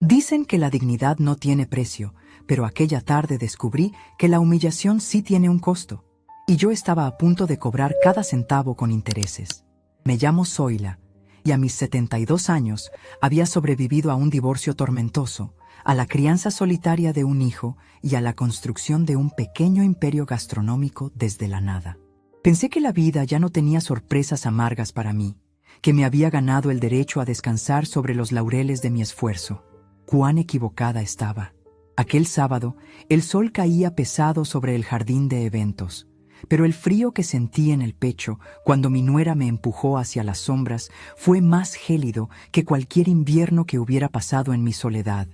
Dicen que la dignidad no tiene precio, pero aquella tarde descubrí que la humillación sí tiene un costo. Y yo estaba a punto de cobrar cada centavo con intereses. Me llamo Zoila, y a mis 72 años había sobrevivido a un divorcio tormentoso, a la crianza solitaria de un hijo y a la construcción de un pequeño imperio gastronómico desde la nada. Pensé que la vida ya no tenía sorpresas amargas para mí, que me había ganado el derecho a descansar sobre los laureles de mi esfuerzo. Cuán equivocada estaba. Aquel sábado, el sol caía pesado sobre el jardín de eventos, pero el frío que sentí en el pecho cuando mi nuera me empujó hacia las sombras fue más gélido que cualquier invierno que hubiera pasado en mi soledad.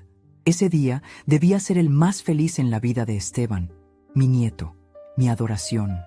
Ese día debía ser el más feliz en la vida de Esteban, mi nieto, mi adoración.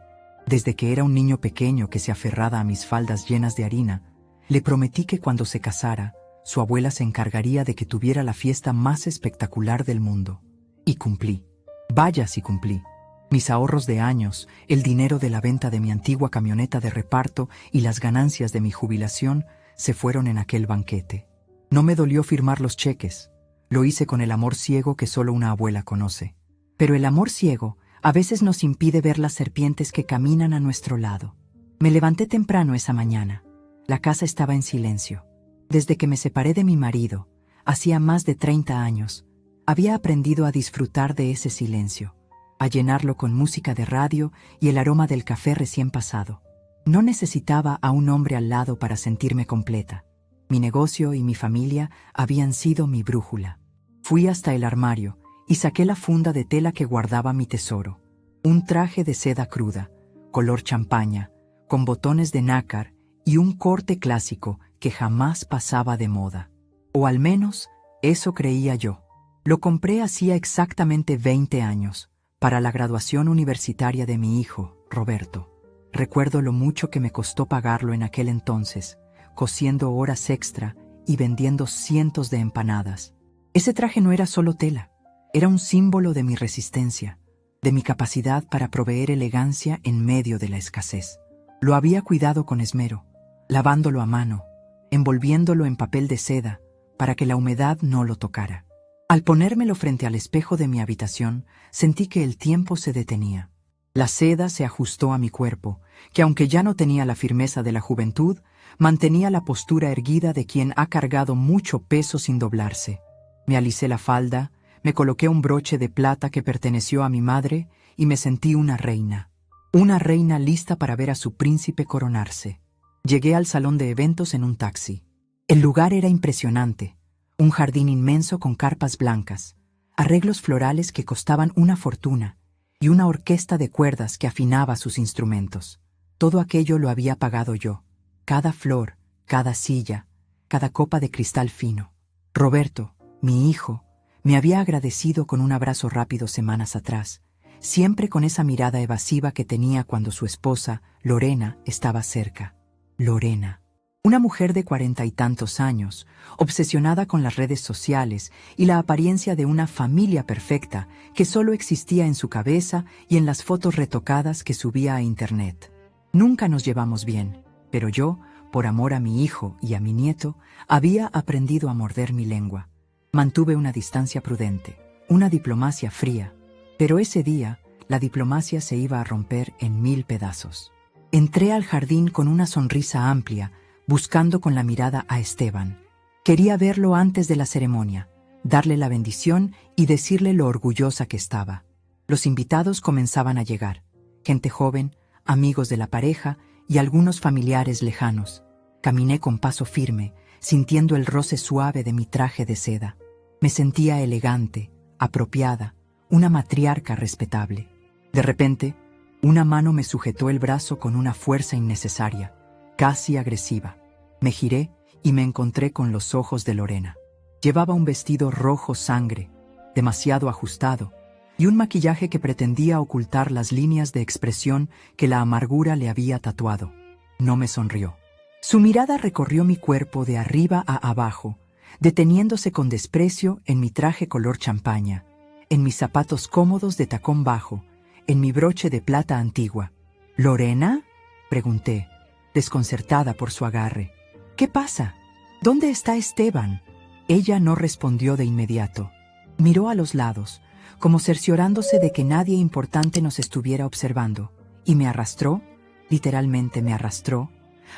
Desde que era un niño pequeño que se aferraba a mis faldas llenas de harina, le prometí que cuando se casara, su abuela se encargaría de que tuviera la fiesta más espectacular del mundo. Y cumplí. Vaya si cumplí. Mis ahorros de años, el dinero de la venta de mi antigua camioneta de reparto y las ganancias de mi jubilación se fueron en aquel banquete. No me dolió firmar los cheques. Lo hice con el amor ciego que solo una abuela conoce. Pero el amor ciego a veces nos impide ver las serpientes que caminan a nuestro lado. Me levanté temprano esa mañana. La casa estaba en silencio. Desde que me separé de mi marido, hacía más de 30 años, había aprendido a disfrutar de ese silencio, a llenarlo con música de radio y el aroma del café recién pasado. No necesitaba a un hombre al lado para sentirme completa. Mi negocio y mi familia habían sido mi brújula. Fui hasta el armario y saqué la funda de tela que guardaba mi tesoro. Un traje de seda cruda, color champaña, con botones de nácar y un corte clásico que jamás pasaba de moda. O al menos, eso creía yo. Lo compré hacía exactamente 20 años, para la graduación universitaria de mi hijo, Roberto. Recuerdo lo mucho que me costó pagarlo en aquel entonces, cosiendo horas extra y vendiendo cientos de empanadas. Ese traje no era solo tela, era un símbolo de mi resistencia, de mi capacidad para proveer elegancia en medio de la escasez. Lo había cuidado con esmero, lavándolo a mano, envolviéndolo en papel de seda para que la humedad no lo tocara. Al ponérmelo frente al espejo de mi habitación, sentí que el tiempo se detenía. La seda se ajustó a mi cuerpo, que aunque ya no tenía la firmeza de la juventud, mantenía la postura erguida de quien ha cargado mucho peso sin doblarse. Me alisé la falda, me coloqué un broche de plata que perteneció a mi madre y me sentí una reina lista para ver a su príncipe coronarse. Llegué al salón de eventos en un taxi. El lugar era impresionante. Un jardín inmenso con carpas blancas, arreglos florales que costaban una fortuna y una orquesta de cuerdas que afinaba sus instrumentos. Todo aquello lo había pagado yo. Cada flor, cada silla, cada copa de cristal fino. Roberto, mi hijo, me había agradecido con un abrazo rápido semanas atrás, siempre con esa mirada evasiva que tenía cuando su esposa, Lorena, estaba cerca. Lorena. Una mujer de 40 y tantos años, obsesionada con las redes sociales y la apariencia de una familia perfecta que solo existía en su cabeza y en las fotos retocadas que subía a internet. Nunca nos llevamos bien, pero yo, por amor a mi hijo y a mi nieto, había aprendido a morder mi lengua. Mantuve una distancia prudente, una diplomacia fría, pero ese día la diplomacia se iba a romper en 1000 pedazos. Entré al jardín con una sonrisa amplia, buscando con la mirada a Esteban. Quería verlo antes de la ceremonia, darle la bendición y decirle lo orgullosa que estaba. Los invitados comenzaban a llegar, gente joven, amigos de la pareja y algunos familiares lejanos. Caminé con paso firme, sintiendo el roce suave de mi traje de seda. Me sentía elegante, apropiada, una matriarca respetable. De repente, una mano me sujetó el brazo con una fuerza innecesaria, casi agresiva. Me giré y me encontré con los ojos de Lorena. Llevaba un vestido rojo sangre, demasiado ajustado, y un maquillaje que pretendía ocultar las líneas de expresión que la amargura le había tatuado. No me sonrió. Su mirada recorrió mi cuerpo de arriba a abajo, deteniéndose con desprecio en mi traje color champaña, en mis zapatos cómodos de tacón bajo, en mi broche de plata antigua. ¿Lorena?, pregunté, desconcertada por su agarre. ¿Qué pasa? ¿Dónde está Esteban? Ella no respondió de inmediato. Miró a los lados, como cerciorándose de que nadie importante nos estuviera observando, y me arrastró, literalmente me arrastró,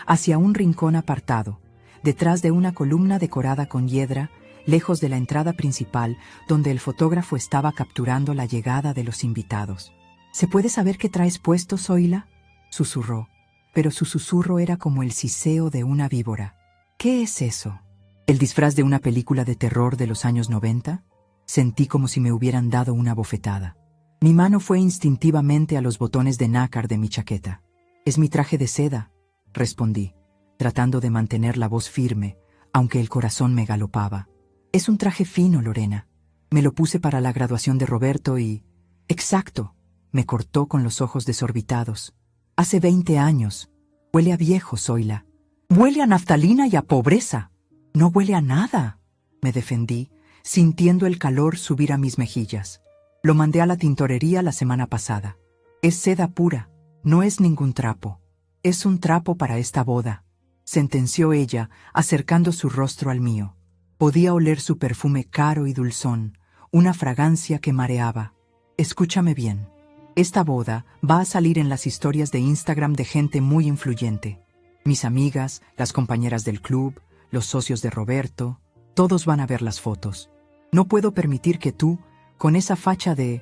hacia un rincón apartado, detrás de una columna decorada con hiedra, lejos de la entrada principal, donde el fotógrafo estaba capturando la llegada de los invitados. ¿Se puede saber qué traes puesto, Zoila?, susurró, pero su susurro era como el siseo de una víbora. ¿Qué es eso? ¿El disfraz de una película de terror de los años 90? Sentí como si me hubieran dado una bofetada. Mi mano fue instintivamente a los botones de nácar de mi chaqueta. «Es mi traje de seda», respondí, tratando de mantener la voz firme, aunque el corazón me galopaba. «Es un traje fino, Lorena. Me lo puse para la graduación de Roberto y...» «Exacto», me cortó con los ojos desorbitados. «Hace 20 años. Huele a viejo, Zoila. Huele a naftalina y a pobreza». «No huele a nada», me defendí, sintiendo el calor subir a mis mejillas. «Lo mandé a la tintorería la semana pasada. Es seda pura, no es ningún trapo. Es un trapo para esta boda», sentenció ella, acercando su rostro al mío. Podía oler su perfume caro y dulzón, una fragancia que mareaba. «Escúchame bien. Esta boda va a salir en las historias de Instagram de gente muy influyente. Mis amigas, las compañeras del club, los socios de Roberto, todos van a ver las fotos. No puedo permitir que tú, con esa facha de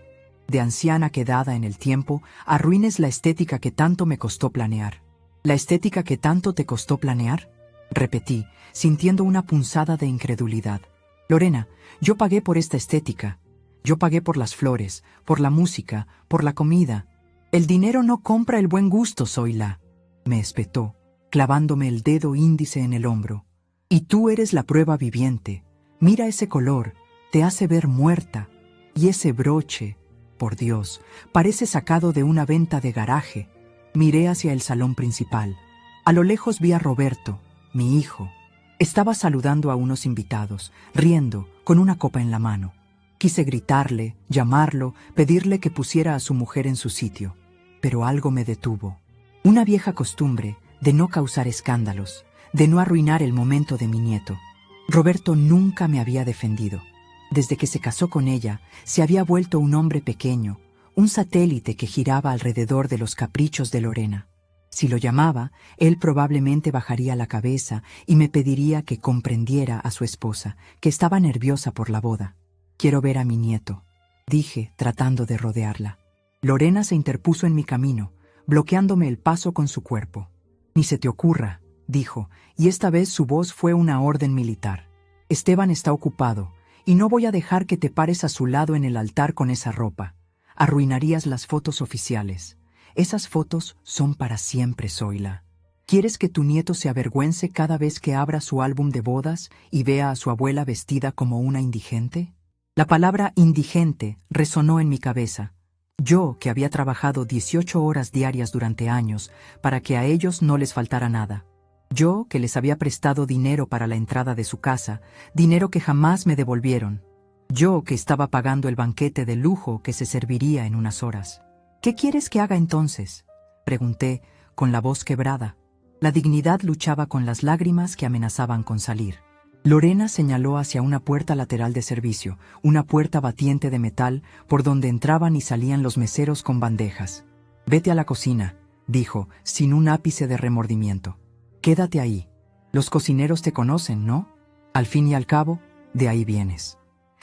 anciana quedada en el tiempo, arruines la estética que tanto me costó planear». «¿La estética que tanto te costó planear?», repetí, sintiendo una punzada de incredulidad. «Lorena, yo pagué por esta estética. Yo pagué por las flores, por la música, por la comida. El dinero no compra el buen gusto, Zoila», me espetó, clavándome el dedo índice en el hombro. «Y tú eres la prueba viviente. Mira ese color, te hace ver muerta. Y ese broche, por Dios, parece sacado de una venta de garaje». Miré hacia el salón principal. A lo lejos vi a Roberto, mi hijo. Estaba saludando a unos invitados, riendo, con una copa en la mano. Quise gritarle, llamarlo, pedirle que pusiera a su mujer en su sitio, pero algo me detuvo. Una vieja costumbre de no causar escándalos, de no arruinar el momento de mi nieto. Roberto nunca me había defendido. Desde que se casó con ella, se había vuelto un hombre pequeño, un satélite que giraba alrededor de los caprichos de Lorena. Si lo llamaba, él probablemente bajaría la cabeza y me pediría que comprendiera a su esposa, que estaba nerviosa por la boda. «Quiero ver a mi nieto», dije, tratando de rodearla. Lorena se interpuso en mi camino, bloqueándome el paso con su cuerpo. «Ni se te ocurra», dijo, y esta vez su voz fue una orden militar. «Esteban está ocupado, y no voy a dejar que te pares a su lado en el altar con esa ropa. Arruinarías las fotos oficiales. Esas fotos son para siempre, Zoila. ¿Quieres que tu nieto se avergüence cada vez que abra su álbum de bodas y vea a su abuela vestida como una indigente?» La palabra indigente resonó en mi cabeza. Yo, que había trabajado 18 horas diarias durante años para que a ellos no les faltara nada. Yo, que les había prestado dinero para la entrada de su casa, dinero que jamás me devolvieron. Yo, que estaba pagando el banquete de lujo que se serviría en unas horas. «¿Qué quieres que haga entonces?», pregunté, con la voz quebrada. La dignidad luchaba con las lágrimas que amenazaban con salir. Lorena señaló hacia una puerta lateral de servicio, una puerta batiente de metal por donde entraban y salían los meseros con bandejas. «Vete a la cocina», dijo, sin un ápice de remordimiento. «Quédate ahí. Los cocineros te conocen, ¿no? Al fin y al cabo, de ahí vienes.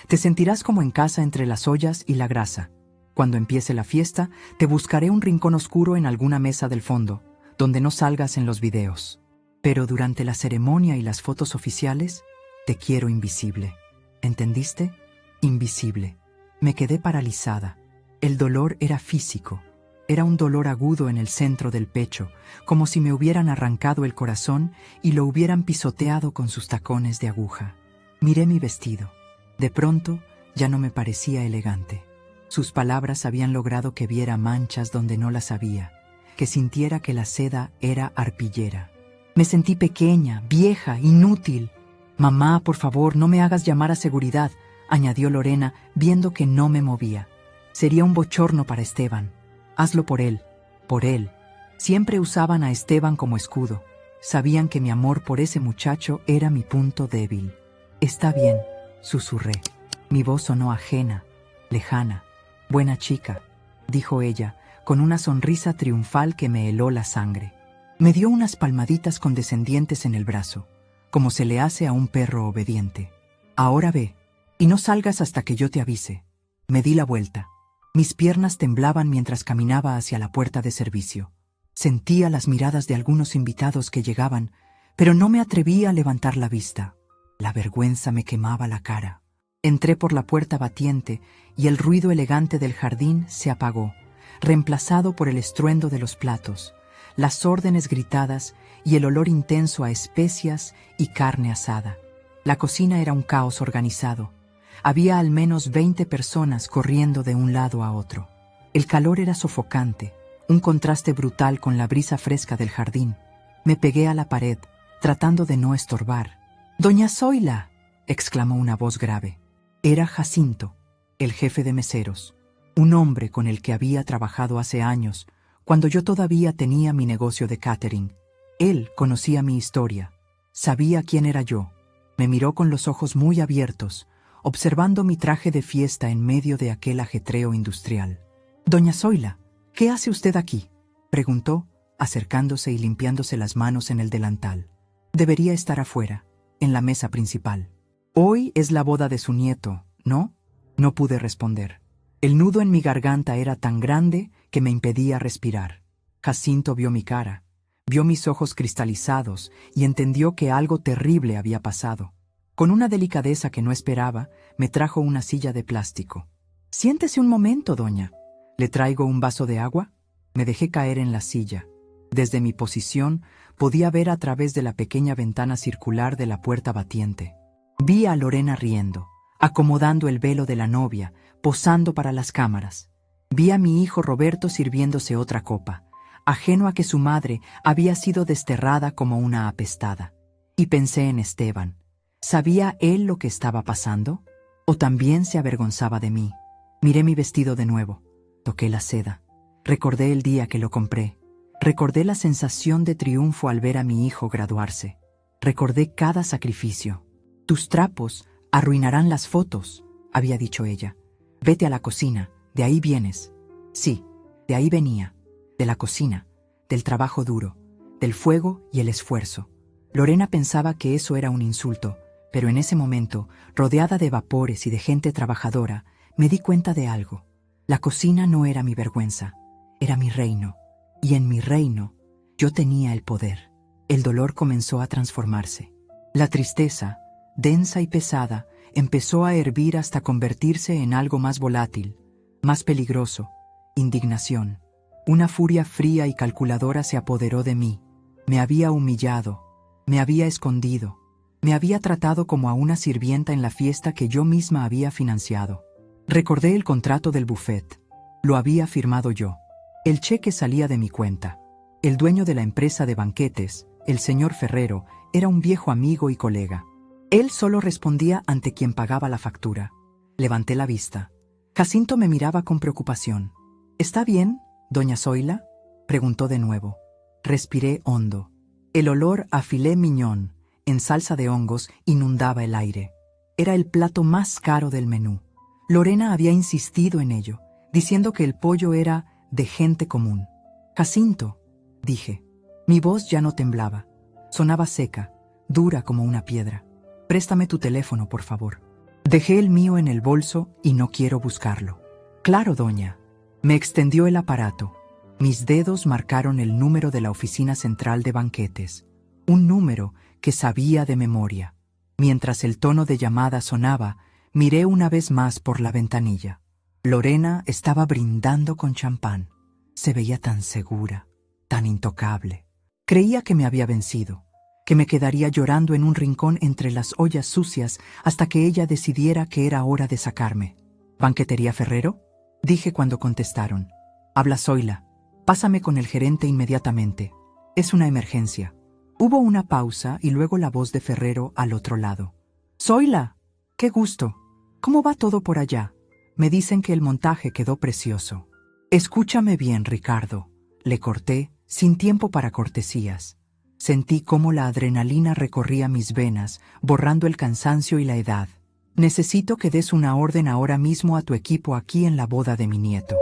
Te sentirás como en casa entre las ollas y la grasa. Cuando empiece la fiesta, te buscaré un rincón oscuro en alguna mesa del fondo, donde no salgas en los videos. Pero durante la ceremonia y las fotos oficiales, te quiero invisible. ¿Entendiste? Invisible». Me quedé paralizada. El dolor era físico. Era un dolor agudo en el centro del pecho, como si me hubieran arrancado el corazón y lo hubieran pisoteado con sus tacones de aguja. Miré mi vestido. De pronto, ya no me parecía elegante. Sus palabras habían logrado que viera manchas donde no las había, que sintiera que la seda era arpillera. Me sentí pequeña, vieja, inútil. «Mamá, por favor, no me hagas llamar a seguridad», añadió Lorena, viendo que no me movía. «Sería un bochorno para Esteban. Hazlo por él, por él». Siempre usaban a Esteban como escudo. Sabían que mi amor por ese muchacho era mi punto débil. Está bien, susurré. Mi voz sonó ajena, lejana. Buena chica, dijo ella, con una sonrisa triunfal que me heló la sangre. Me dio unas palmaditas condescendientes en el brazo, como se le hace a un perro obediente. Ahora ve, y no salgas hasta que yo te avise. Me di la vuelta. Mis piernas temblaban mientras caminaba hacia la puerta de servicio. Sentía las miradas de algunos invitados que llegaban, pero no me atrevía a levantar la vista. La vergüenza me quemaba la cara. Entré por la puerta batiente y el ruido elegante del jardín se apagó, reemplazado por el estruendo de los platos, las órdenes gritadas y el olor intenso a especias y carne asada. La cocina era un caos organizado. Había al menos 20 personas corriendo de un lado a otro. El calor era sofocante, un contraste brutal con la brisa fresca del jardín. Me pegué a la pared, tratando de no estorbar. «¡Doña Zoila!», exclamó una voz grave. Era Jacinto, el jefe de meseros, un hombre con el que había trabajado hace años, cuando yo todavía tenía mi negocio de catering. Él conocía mi historia, sabía quién era yo. Me miró con los ojos muy abiertos, observando mi traje de fiesta en medio de aquel ajetreo industrial. «Doña Zoila, ¿qué hace usted aquí?», preguntó, acercándose y limpiándose las manos en el delantal. «Debería estar afuera, en la mesa principal. Hoy es la boda de su nieto, ¿no?». No pude responder. El nudo en mi garganta era tan grande que me impedía respirar. Jacinto vio mi cara, vio mis ojos cristalizados y entendió que algo terrible había pasado. Con una delicadeza que no esperaba, me trajo una silla de plástico. «Siéntese un momento, doña. ¿Le traigo un vaso de agua?». Me dejé caer en la silla. Desde mi posición podía ver a través de la pequeña ventana circular de la puerta batiente. Vi a Lorena riendo, acomodando el velo de la novia, posando para las cámaras. Vi a mi hijo Roberto sirviéndose otra copa, ajeno a que su madre había sido desterrada como una apestada. Y pensé en Esteban. ¿Sabía él lo que estaba pasando? ¿O también se avergonzaba de mí? Miré mi vestido de nuevo. Toqué la seda. Recordé el día que lo compré. Recordé la sensación de triunfo al ver a mi hijo graduarse. Recordé cada sacrificio. «Tus trapos arruinarán las fotos», había dicho ella. «Vete a la cocina, de ahí vienes». Sí, de ahí venía, de la cocina, del trabajo duro, del fuego y el esfuerzo. Lorena pensaba que eso era un insulto, pero en ese momento, rodeada de vapores y de gente trabajadora, me di cuenta de algo. La cocina no era mi vergüenza, era mi reino. Y en mi reino, yo tenía el poder. El dolor comenzó a transformarse. La tristeza, densa y pesada, empezó a hervir hasta convertirse en algo más volátil, más peligroso: indignación. Una furia fría y calculadora se apoderó de mí. Me había humillado, me había escondido, me había tratado como a una sirvienta en la fiesta que yo misma había financiado. Recordé el contrato del buffet. Lo había firmado yo. El cheque salía de mi cuenta. El dueño de la empresa de banquetes, el señor Ferrero, era un viejo amigo y colega. Él solo respondía ante quien pagaba la factura. Levanté la vista. Jacinto me miraba con preocupación. «¿Está bien, doña Zoila?», preguntó de nuevo. Respiré hondo. El olor a filet mignon, en salsa de hongos, inundaba el aire. Era el plato más caro del menú. Lorena había insistido en ello, diciendo que el pollo era de gente común. «Jacinto», dije. Mi voz ya no temblaba. Sonaba seca, dura como una piedra. «Préstame tu teléfono, por favor». Dejé el mío en el bolso y no quiero buscarlo. «Claro, doña». Me extendió el aparato. Mis dedos marcaron el número de la oficina central de banquetes. Un número que sabía de memoria. Mientras el tono de llamada sonaba, miré una vez más por la ventanilla. Lorena estaba brindando con champán. Se veía tan segura, tan intocable. Creía que me había vencido, que me quedaría llorando en un rincón entre las ollas sucias hasta que ella decidiera que era hora de sacarme. «¿Banquetería Ferrero?», dije cuando contestaron. «Habla Zoila. Pásame con el gerente inmediatamente. Es una emergencia». Hubo una pausa y luego la voz de Ferrero al otro lado. «Zoila, qué gusto. ¿Cómo va todo por allá? Me dicen que el montaje quedó precioso». «Escúchame bien, Ricardo», le corté, sin tiempo para cortesías. Sentí cómo la adrenalina recorría mis venas, borrando el cansancio y la edad. Necesito que des una orden ahora mismo a tu equipo aquí en la boda de mi nieto.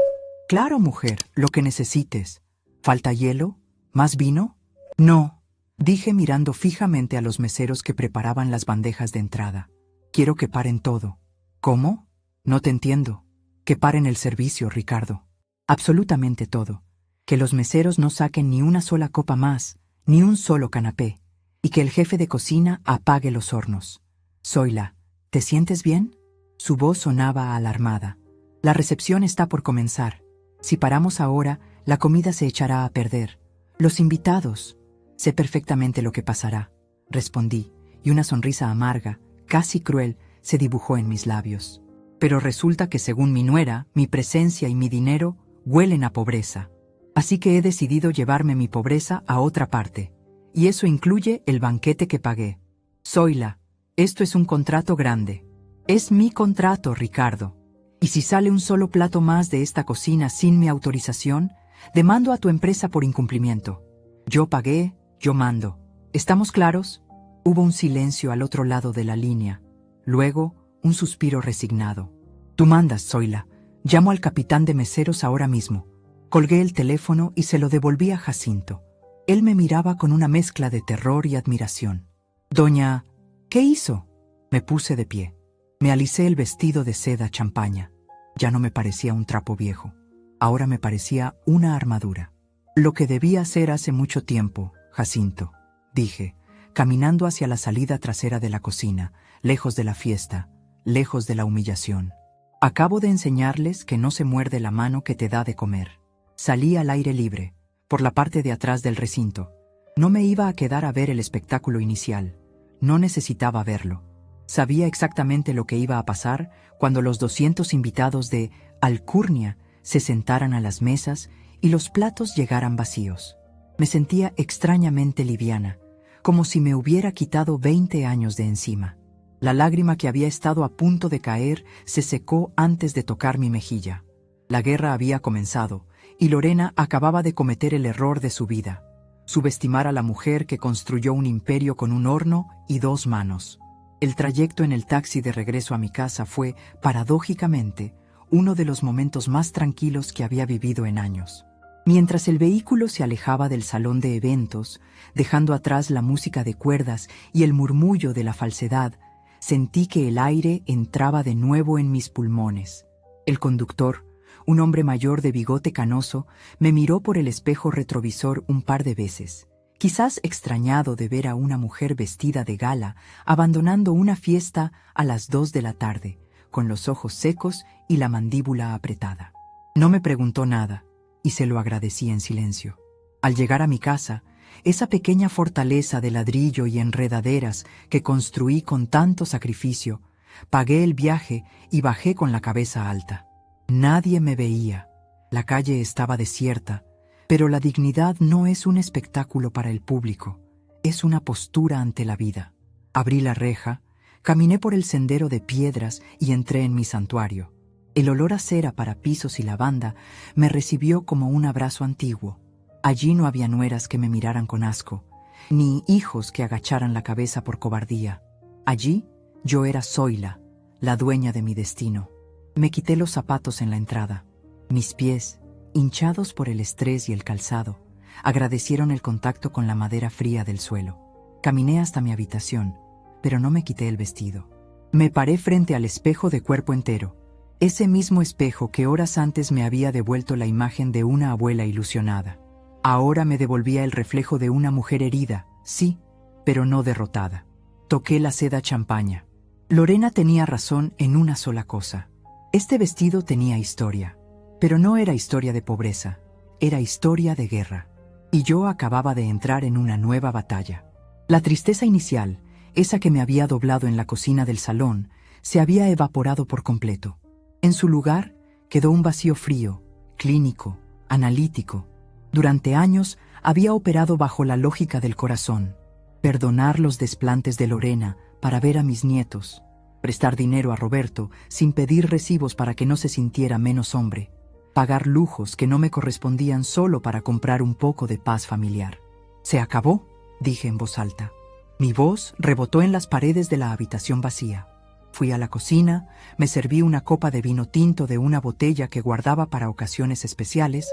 Claro, mujer, lo que necesites. ¿Falta hielo? ¿Más vino? No, dije mirando fijamente a los meseros que preparaban las bandejas de entrada. Quiero que paren todo. ¿Cómo? No te entiendo. Que paren el servicio, Ricardo. Absolutamente todo. Que los meseros no saquen ni una sola copa más, ni un solo canapé, y que el jefe de cocina apague los hornos. Zoila, ¿te sientes bien? Su voz sonaba alarmada. La recepción está por comenzar. Si paramos ahora, la comida se echará a perder. Los invitados. Sé perfectamente lo que pasará, respondí, y una sonrisa amarga, casi cruel, se dibujó en mis labios. Pero resulta que según mi nuera, mi presencia y mi dinero huelen a pobreza. Así que he decidido llevarme mi pobreza a otra parte. Y eso incluye el banquete que pagué. Zoila, esto es un contrato grande. Es mi contrato, Ricardo. Y si sale un solo plato más de esta cocina sin mi autorización, demando a tu empresa por incumplimiento. Yo pagué, yo mando. ¿Estamos claros? Hubo un silencio al otro lado de la línea. Luego, un suspiro resignado. Tú mandas, Zoila. Llamo al capitán de meseros ahora mismo. Colgué el teléfono y se lo devolví a Jacinto. Él me miraba con una mezcla de terror y admiración. Doña, ¿qué hizo? Me puse de pie. Me alicé el vestido de seda champaña. Ya no me parecía un trapo viejo. Ahora me parecía una armadura. Lo que debía hacer hace mucho tiempo, Jacinto, dije, caminando hacia la salida trasera de la cocina, lejos de la fiesta, lejos de la humillación. Acabo de enseñarles que no se muerde la mano que te da de comer. Salí al aire libre, por la parte de atrás del recinto. No me iba a quedar a ver el espectáculo inicial. No necesitaba verlo. Sabía exactamente lo que iba a pasar cuando los 200 invitados de Alcurnia se sentaran a las mesas y los platos llegaran vacíos. Me sentía extrañamente liviana, como si me hubiera quitado 20 años de encima. La lágrima que había estado a punto de caer se secó antes de tocar mi mejilla. La guerra había comenzado, y Lorena acababa de cometer el error de su vida: subestimar a la mujer que construyó un imperio con un horno y 2 manos. El trayecto en el taxi de regreso a mi casa fue, paradójicamente, uno de los momentos más tranquilos que había vivido en años. Mientras el vehículo se alejaba del salón de eventos, dejando atrás la música de cuerdas y el murmullo de la falsedad, sentí que el aire entraba de nuevo en mis pulmones. El conductor, un hombre mayor de bigote canoso, me miró por el espejo retrovisor un par de veces, quizás extrañado de ver a una mujer vestida de gala abandonando una fiesta a las 2 de la tarde, con los ojos secos y la mandíbula apretada. No me preguntó nada, y se lo agradecí en silencio. Al llegar a mi casa, esa pequeña fortaleza de ladrillo y enredaderas que construí con tanto sacrificio, pagué el viaje y bajé con la cabeza alta. Nadie me veía. La calle estaba desierta, pero la dignidad no es un espectáculo para el público, es una postura ante la vida. Abrí la reja, caminé por el sendero de piedras y entré en mi santuario. El olor a cera para pisos y lavanda me recibió como un abrazo antiguo. Allí no había nueras que me miraran con asco, ni hijos que agacharan la cabeza por cobardía. Allí yo era Zoila, la dueña de mi destino. Me quité los zapatos en la entrada. Mis pies, hinchados por el estrés y el calzado, agradecieron el contacto con la madera fría del suelo. Caminé hasta mi habitación, pero no me quité el vestido. Me paré frente al espejo de cuerpo entero, ese mismo espejo que horas antes me había devuelto la imagen de una abuela ilusionada. Ahora me devolvía el reflejo de una mujer herida, sí, pero no derrotada. Toqué la seda champaña. Lorena tenía razón en una sola cosa. Este vestido tenía historia, pero no era historia de pobreza, era historia de guerra. Y yo acababa de entrar en una nueva batalla. La tristeza inicial, esa que me había doblado en la cocina del salón, se había evaporado por completo. En su lugar quedó un vacío frío, clínico, analítico. Durante años había operado bajo la lógica del corazón: perdonar los desplantes de Lorena para ver a mis nietos, prestar dinero a Roberto sin pedir recibos para que no se sintiera menos hombre, pagar lujos que no me correspondían solo para comprar un poco de paz familiar. ¿Se acabó? dije en voz alta. Mi voz rebotó en las paredes de la habitación vacía. Fui a la cocina, me serví una copa de vino tinto de una botella que guardaba para ocasiones especiales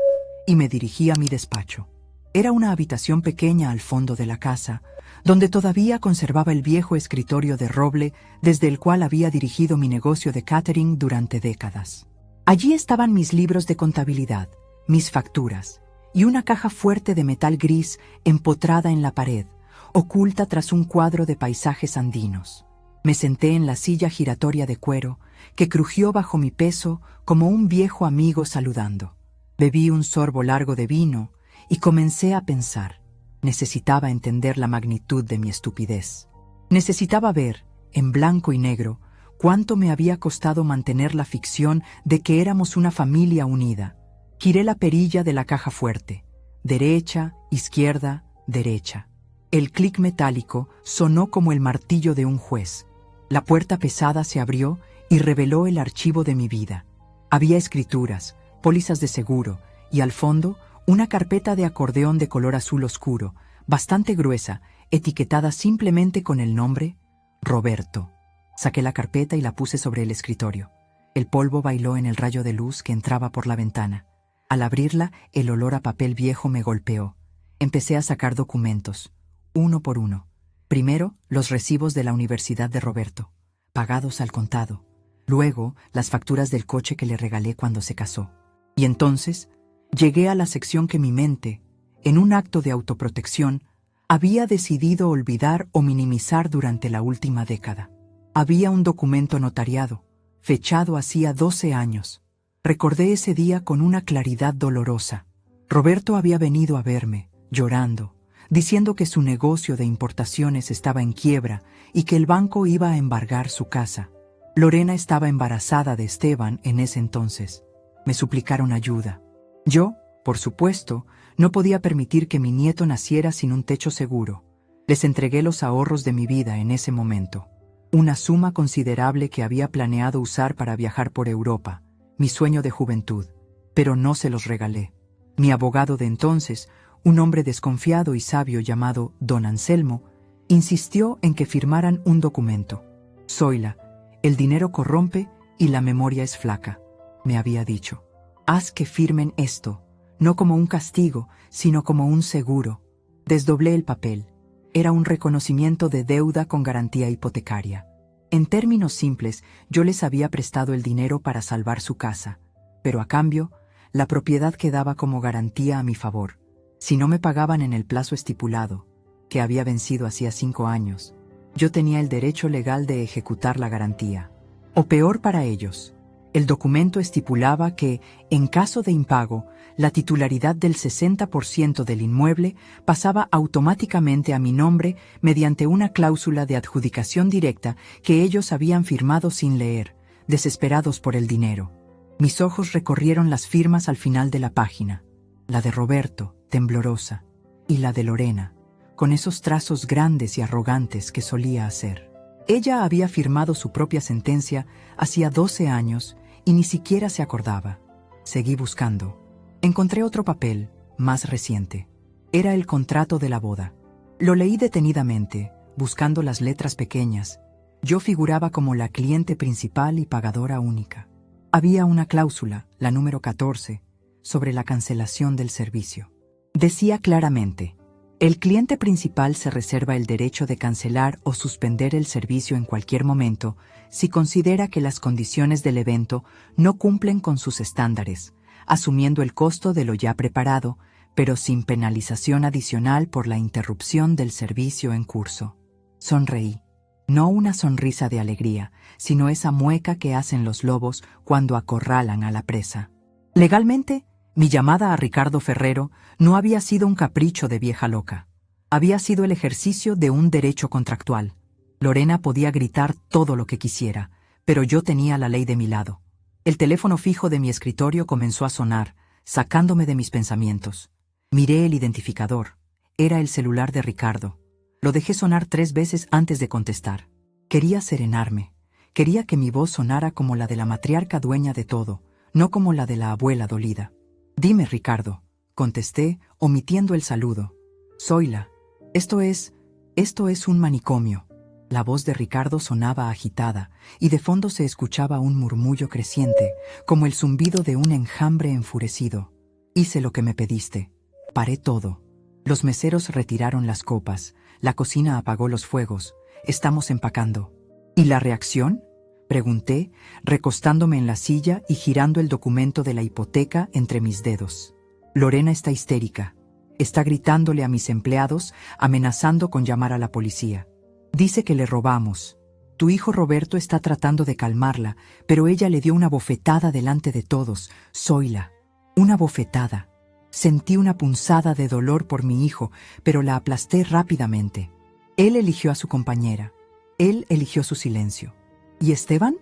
y me dirigí a mi despacho. Era una habitación pequeña al fondo de la casa, donde todavía conservaba el viejo escritorio de roble desde el cual había dirigido mi negocio de catering durante décadas. Allí estaban mis libros de contabilidad, mis facturas y una caja fuerte de metal gris empotrada en la pared, oculta tras un cuadro de paisajes andinos. Me senté en la silla giratoria de cuero, que crujió bajo mi peso como un viejo amigo saludando. Bebí un sorbo largo de vino y comencé a pensar. Necesitaba entender la magnitud de mi estupidez. Necesitaba ver, en blanco y negro, cuánto me había costado mantener la ficción de que éramos una familia unida. Giré la perilla de la caja fuerte. Derecha, izquierda, derecha. El clic metálico sonó como el martillo de un juez. La puerta pesada se abrió y reveló el archivo de mi vida. Había escrituras, pólizas de seguro y al fondo una carpeta de acordeón de color azul oscuro, bastante gruesa, etiquetada simplemente con el nombre Roberto. Saqué la carpeta y la puse sobre el escritorio. El polvo bailó en el rayo de luz que entraba por la ventana. Al abrirla, el olor a papel viejo me golpeó. Empecé a sacar documentos, uno por uno. Primero, los recibos de la Universidad de Roberto, pagados al contado. Luego, las facturas del coche que le regalé cuando se casó. Y entonces, llegué a la sección que mi mente, en un acto de autoprotección, había decidido olvidar o minimizar durante la última década. Había un documento notariado, fechado hacía 12 años. Recordé ese día con una claridad dolorosa. Roberto había venido a verme, llorando, diciendo que su negocio de importaciones estaba en quiebra y que el banco iba a embargar su casa. Lorena estaba embarazada de Esteban en ese entonces. Me suplicaron ayuda. Yo, por supuesto, no podía permitir que mi nieto naciera sin un techo seguro. Les entregué los ahorros de mi vida en ese momento. Una suma considerable que había planeado usar para viajar por Europa, mi sueño de juventud, pero no se los regalé. Mi abogado de entonces, un hombre desconfiado y sabio llamado Don Anselmo, insistió en que firmaran un documento. Zoila, el dinero corrompe y la memoria es flaca, me había dicho. Haz que firmen esto, no como un castigo, sino como un seguro. Desdoblé el papel. Era un reconocimiento de deuda con garantía hipotecaria. En términos simples, yo les había prestado el dinero para salvar su casa, pero a cambio, la propiedad quedaba como garantía a mi favor. Si no me pagaban en el plazo estipulado, que había vencido hacía 5 años, yo tenía el derecho legal de ejecutar la garantía. O peor para ellos, el documento estipulaba que, en caso de impago, la titularidad del 60% del inmueble pasaba automáticamente a mi nombre mediante una cláusula de adjudicación directa que ellos habían firmado sin leer, desesperados por el dinero. Mis ojos recorrieron las firmas al final de la página, la de Roberto, temblorosa, y la de Lorena, con esos trazos grandes y arrogantes que solía hacer. Ella había firmado su propia sentencia hacía 12 años y ni siquiera se acordaba. Seguí buscando. Encontré otro papel, más reciente. Era el contrato de la boda. Lo leí detenidamente, buscando las letras pequeñas. Yo figuraba como la cliente principal y pagadora única. Había una cláusula, la número 14, sobre la cancelación del servicio. Decía claramente: el cliente principal se reserva el derecho de cancelar o suspender el servicio en cualquier momento si considera que las condiciones del evento no cumplen con sus estándares, asumiendo el costo de lo ya preparado, pero sin penalización adicional por la interrupción del servicio en curso. Sonreí. No una sonrisa de alegría, sino esa mueca que hacen los lobos cuando acorralan a la presa. Legalmente, mi llamada a Ricardo Ferrero no había sido un capricho de vieja loca. Había sido el ejercicio de un derecho contractual. Lorena podía gritar todo lo que quisiera, pero yo tenía la ley de mi lado. El teléfono fijo de mi escritorio comenzó a sonar, sacándome de mis pensamientos. Miré el identificador. Era el celular de Ricardo. Lo dejé sonar 3 veces antes de contestar. Quería serenarme. Quería que mi voz sonara como la de la matriarca dueña de todo, no como la de la abuela dolida. Dime, Ricardo, contesté, omitiendo el saludo. Zoila, Esto es un manicomio. La voz de Ricardo sonaba agitada, y de fondo se escuchaba un murmullo creciente, como el zumbido de un enjambre enfurecido. Hice lo que me pediste. Paré todo. Los meseros retiraron las copas, la cocina apagó los fuegos. Estamos empacando. ¿Y la reacción?, pregunté, recostándome en la silla y girando el documento de la hipoteca entre mis dedos. Lorena está histérica. Está gritándole a mis empleados, amenazando con llamar a la policía. Dice que le robamos. Tu hijo Roberto está tratando de calmarla, pero ella le dio una bofetada delante de todos. Zoila. Una bofetada. Sentí una punzada de dolor por mi hijo, pero la aplasté rápidamente. Él eligió a su compañera. Él eligió su silencio. ¿Y Esteban?,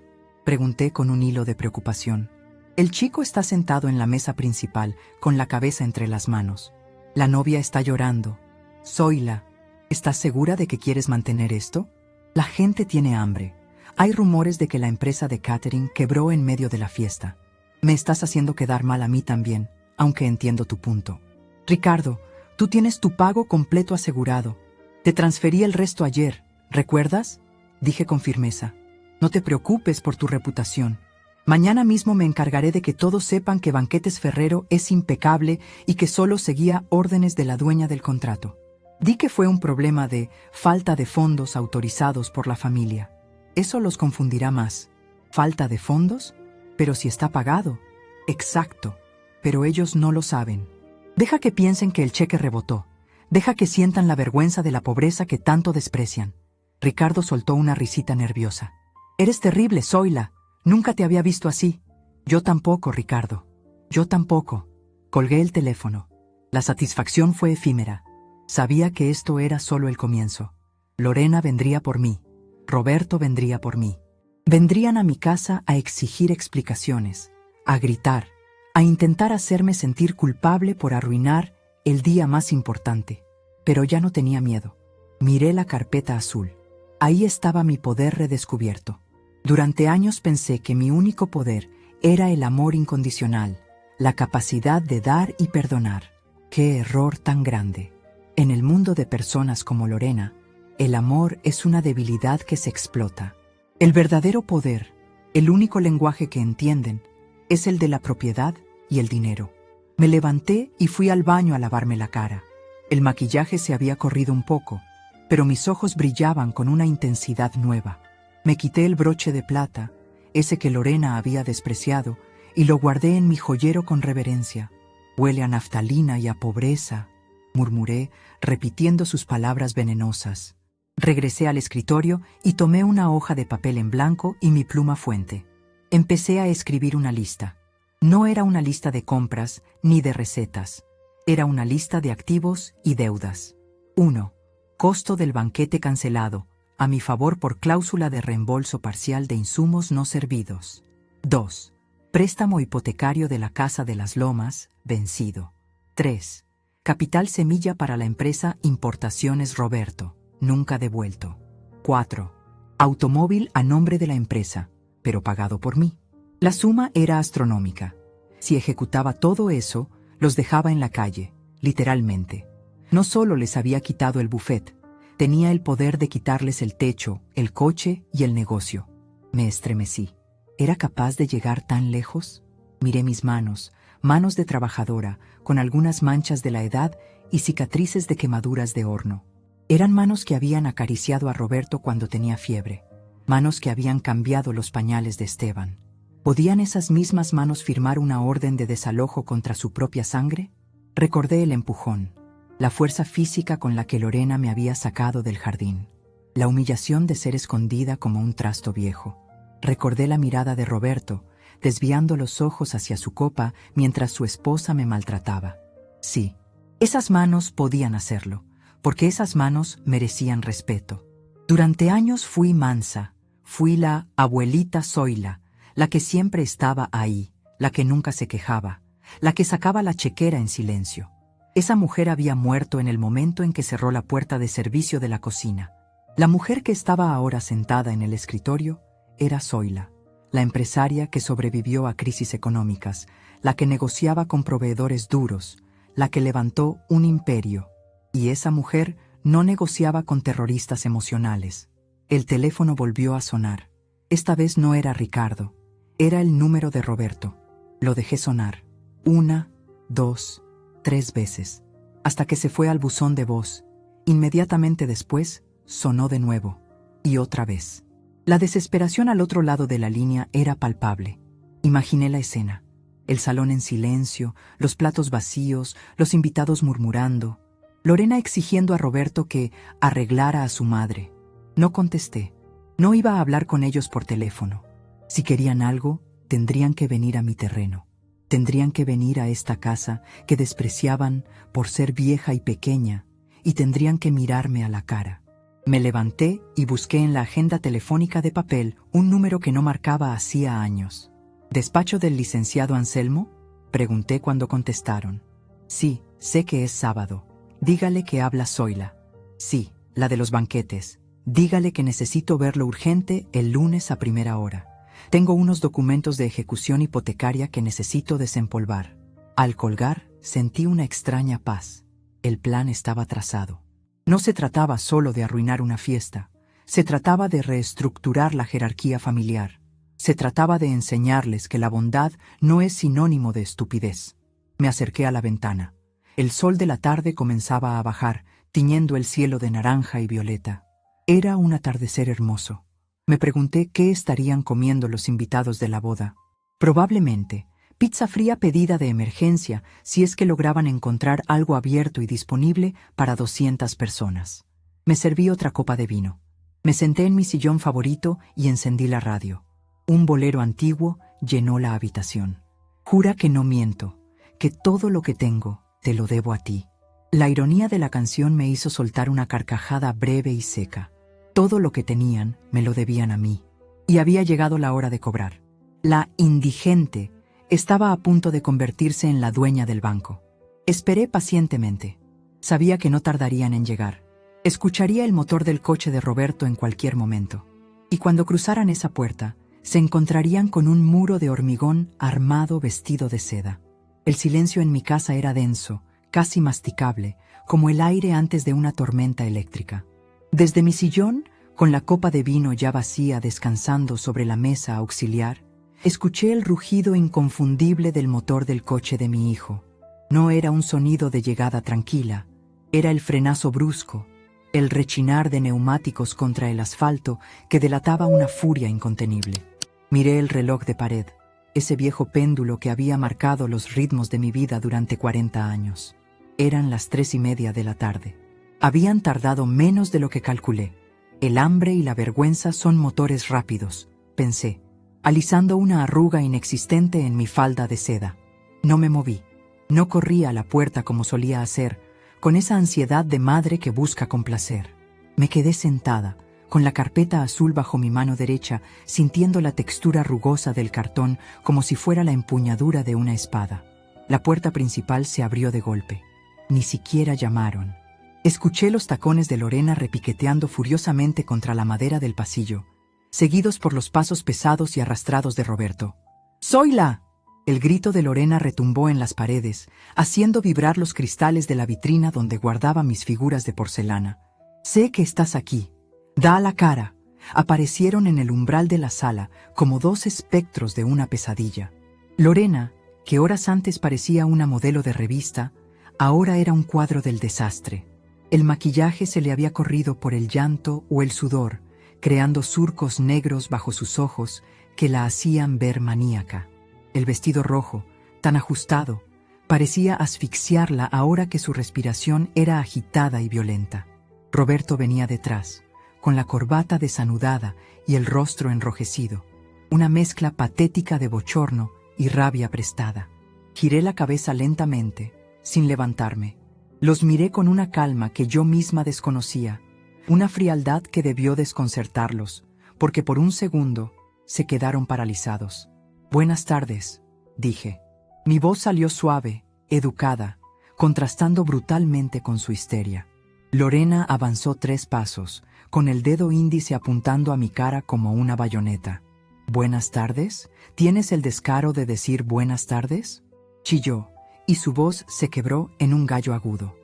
pregunté con un hilo de preocupación. El chico está sentado en la mesa principal, con la cabeza entre las manos. La novia está llorando. Zoila, ¿estás segura de que quieres mantener esto? La gente tiene hambre. Hay rumores de que la empresa de catering quebró en medio de la fiesta. Me estás haciendo quedar mal a mí también, aunque entiendo tu punto. Ricardo, tú tienes tu pago completo asegurado. Te transferí el resto ayer, ¿recuerdas?, dije con firmeza. No te preocupes por tu reputación. Mañana mismo me encargaré de que todos sepan que Banquetes Ferrero es impecable y que solo seguía órdenes de la dueña del contrato. Di que fue un problema de falta de fondos autorizados por la familia. Eso los confundirá más. ¿Falta de fondos? Pero si está pagado. Exacto. Pero ellos no lo saben. Deja que piensen que el cheque rebotó. Deja que sientan la vergüenza de la pobreza que tanto desprecian. Ricardo soltó una risita nerviosa. Eres terrible, Zoila. Nunca te había visto así. Yo tampoco, Ricardo. Yo tampoco. Colgué el teléfono. La satisfacción fue efímera. Sabía que esto era solo el comienzo. Lorena vendría por mí. Roberto vendría por mí. Vendrían a mi casa a exigir explicaciones, a gritar, a intentar hacerme sentir culpable por arruinar el día más importante. Pero ya no tenía miedo. Miré la carpeta azul. Ahí estaba mi poder redescubierto. Durante años pensé que mi único poder era el amor incondicional, la capacidad de dar y perdonar. ¡Qué error tan grande! En el mundo de personas como Lorena, el amor es una debilidad que se explota. El verdadero poder, el único lenguaje que entienden, es el de la propiedad y el dinero. Me levanté y fui al baño a lavarme la cara. El maquillaje se había corrido un poco, pero mis ojos brillaban con una intensidad nueva. Me quité el broche de plata, ese que Lorena había despreciado, y lo guardé en mi joyero con reverencia. Huele a naftalina y a pobreza, murmuré, repitiendo sus palabras venenosas. Regresé al escritorio y tomé una hoja de papel en blanco y mi pluma fuente. Empecé a escribir una lista. No era una lista de compras ni de recetas. Era una lista de activos y deudas. 1. Costo del banquete cancelado, a mi favor por cláusula de reembolso parcial de insumos no servidos. 2. Préstamo hipotecario de la Casa de las Lomas, vencido. 3. Capital semilla para la empresa Importaciones Roberto, nunca devuelto. 4. Automóvil a nombre de la empresa, pero pagado por mí. La suma era astronómica. Si ejecutaba todo eso, los dejaba en la calle, literalmente. No solo les había quitado el buffet, tenía el poder de quitarles el techo, el coche y el negocio. Me estremecí. ¿Era capaz de llegar tan lejos? Miré mis manos, manos de trabajadora, con algunas manchas de la edad y cicatrices de quemaduras de horno. Eran manos que habían acariciado a Roberto cuando tenía fiebre, manos que habían cambiado los pañales de Esteban. ¿Podían esas mismas manos firmar una orden de desalojo contra su propia sangre? Recordé el empujón, la fuerza física con la que Lorena me había sacado del jardín, la humillación de ser escondida como un trasto viejo. Recordé la mirada de Roberto, desviando los ojos hacia su copa mientras su esposa me maltrataba. Sí, esas manos podían hacerlo, porque esas manos merecían respeto. Durante años fui mansa, fui la abuelita Zoila, la que siempre estaba ahí, la que nunca se quejaba, la que sacaba la chequera en silencio. Esa mujer había muerto en el momento en que cerró la puerta de servicio de la cocina. La mujer que estaba ahora sentada en el escritorio era Zoila, la empresaria que sobrevivió a crisis económicas, la que negociaba con proveedores duros, la que levantó un imperio. Y esa mujer no negociaba con terroristas emocionales. El teléfono volvió a sonar. Esta vez no era Ricardo. Era el número de Roberto. Lo dejé sonar. 1, 2, 3 veces. Hasta que se fue al buzón de voz. Inmediatamente después, sonó de nuevo. Y otra vez. La desesperación al otro lado de la línea era palpable. Imaginé la escena. El salón en silencio, los platos vacíos, los invitados murmurando. Lorena exigiendo a Roberto que arreglara a su madre. No contesté. No iba a hablar con ellos por teléfono. Si querían algo, tendrían que venir a mi terreno. Tendrían que venir a esta casa que despreciaban por ser vieja y pequeña, y tendrían que mirarme a la cara. Me levanté y busqué en la agenda telefónica de papel un número que no marcaba hacía años. ¿Despacho del licenciado Anselmo? Pregunté cuando contestaron. Sí, sé que es sábado. Dígale que habla Zoila. Sí, la de los banquetes. Dígale que necesito verlo urgente el lunes a primera hora. Tengo unos documentos de ejecución hipotecaria que necesito desempolvar. Al colgar, sentí una extraña paz. El plan estaba trazado. No se trataba solo de arruinar una fiesta. Se trataba de reestructurar la jerarquía familiar. Se trataba de enseñarles que la bondad no es sinónimo de estupidez. Me acerqué a la ventana. El sol de la tarde comenzaba a bajar, tiñendo el cielo de naranja y violeta. Era un atardecer hermoso. Me pregunté qué estarían comiendo los invitados de la boda. Probablemente, pizza fría pedida de emergencia si es que lograban encontrar algo abierto y disponible para 200 personas. Me serví otra copa de vino. Me senté en mi sillón favorito y encendí la radio. Un bolero antiguo llenó la habitación. Jura que no miento, que todo lo que tengo te lo debo a ti. La ironía de la canción me hizo soltar una carcajada breve y seca. Todo lo que tenían me lo debían a mí. Y había llegado la hora de cobrar. La indigente estaba a punto de convertirse en la dueña del banco. Esperé pacientemente. Sabía que no tardarían en llegar. Escucharía el motor del coche de Roberto en cualquier momento. Y cuando cruzaran esa puerta, se encontrarían con un muro de hormigón armado vestido de seda. El silencio en mi casa era denso, casi masticable, como el aire antes de una tormenta eléctrica. Desde mi sillón, con la copa de vino ya vacía descansando sobre la mesa auxiliar, escuché el rugido inconfundible del motor del coche de mi hijo. No era un sonido de llegada tranquila, era el frenazo brusco, el rechinar de neumáticos contra el asfalto que delataba una furia incontenible. Miré el reloj de pared, ese viejo péndulo que había marcado los ritmos de mi vida durante 40 años. Eran las 3:30 de la tarde. Habían tardado menos de lo que calculé. El hambre y la vergüenza son motores rápidos, pensé, alisando una arruga inexistente en mi falda de seda. No me moví. No corrí a la puerta como solía hacer, con esa ansiedad de madre que busca complacer. Me quedé sentada, con la carpeta azul bajo mi mano derecha, sintiendo la textura rugosa del cartón como si fuera la empuñadura de una espada. La puerta principal se abrió de golpe. Ni siquiera llamaron. Escuché los tacones de Lorena repiqueteando furiosamente contra la madera del pasillo, seguidos por los pasos pesados y arrastrados de Roberto. ¡Zoila! El grito de Lorena retumbó en las paredes, haciendo vibrar los cristales de la vitrina donde guardaba mis figuras de porcelana. Sé que estás aquí. Da la cara. Aparecieron en el umbral de la sala como dos espectros de una pesadilla. Lorena, que horas antes parecía una modelo de revista, ahora era un cuadro del desastre. El maquillaje se le había corrido por el llanto o el sudor, creando surcos negros bajo sus ojos que la hacían ver maníaca. El vestido rojo, tan ajustado, parecía asfixiarla ahora que su respiración era agitada y violenta. Roberto venía detrás, con la corbata desanudada y el rostro enrojecido, una mezcla patética de bochorno y rabia prestada. Giré la cabeza lentamente, sin levantarme. Los miré con una calma que yo misma desconocía, una frialdad que debió desconcertarlos, porque por un segundo se quedaron paralizados. «Buenas tardes», dije. Mi voz salió suave, educada, contrastando brutalmente con su histeria. Lorena avanzó 3 pasos, con el dedo índice apuntando a mi cara como una bayoneta. «¿Buenas tardes? ¿Tienes el descaro de decir buenas tardes?», chilló, y su voz se quebró en un gallo agudo.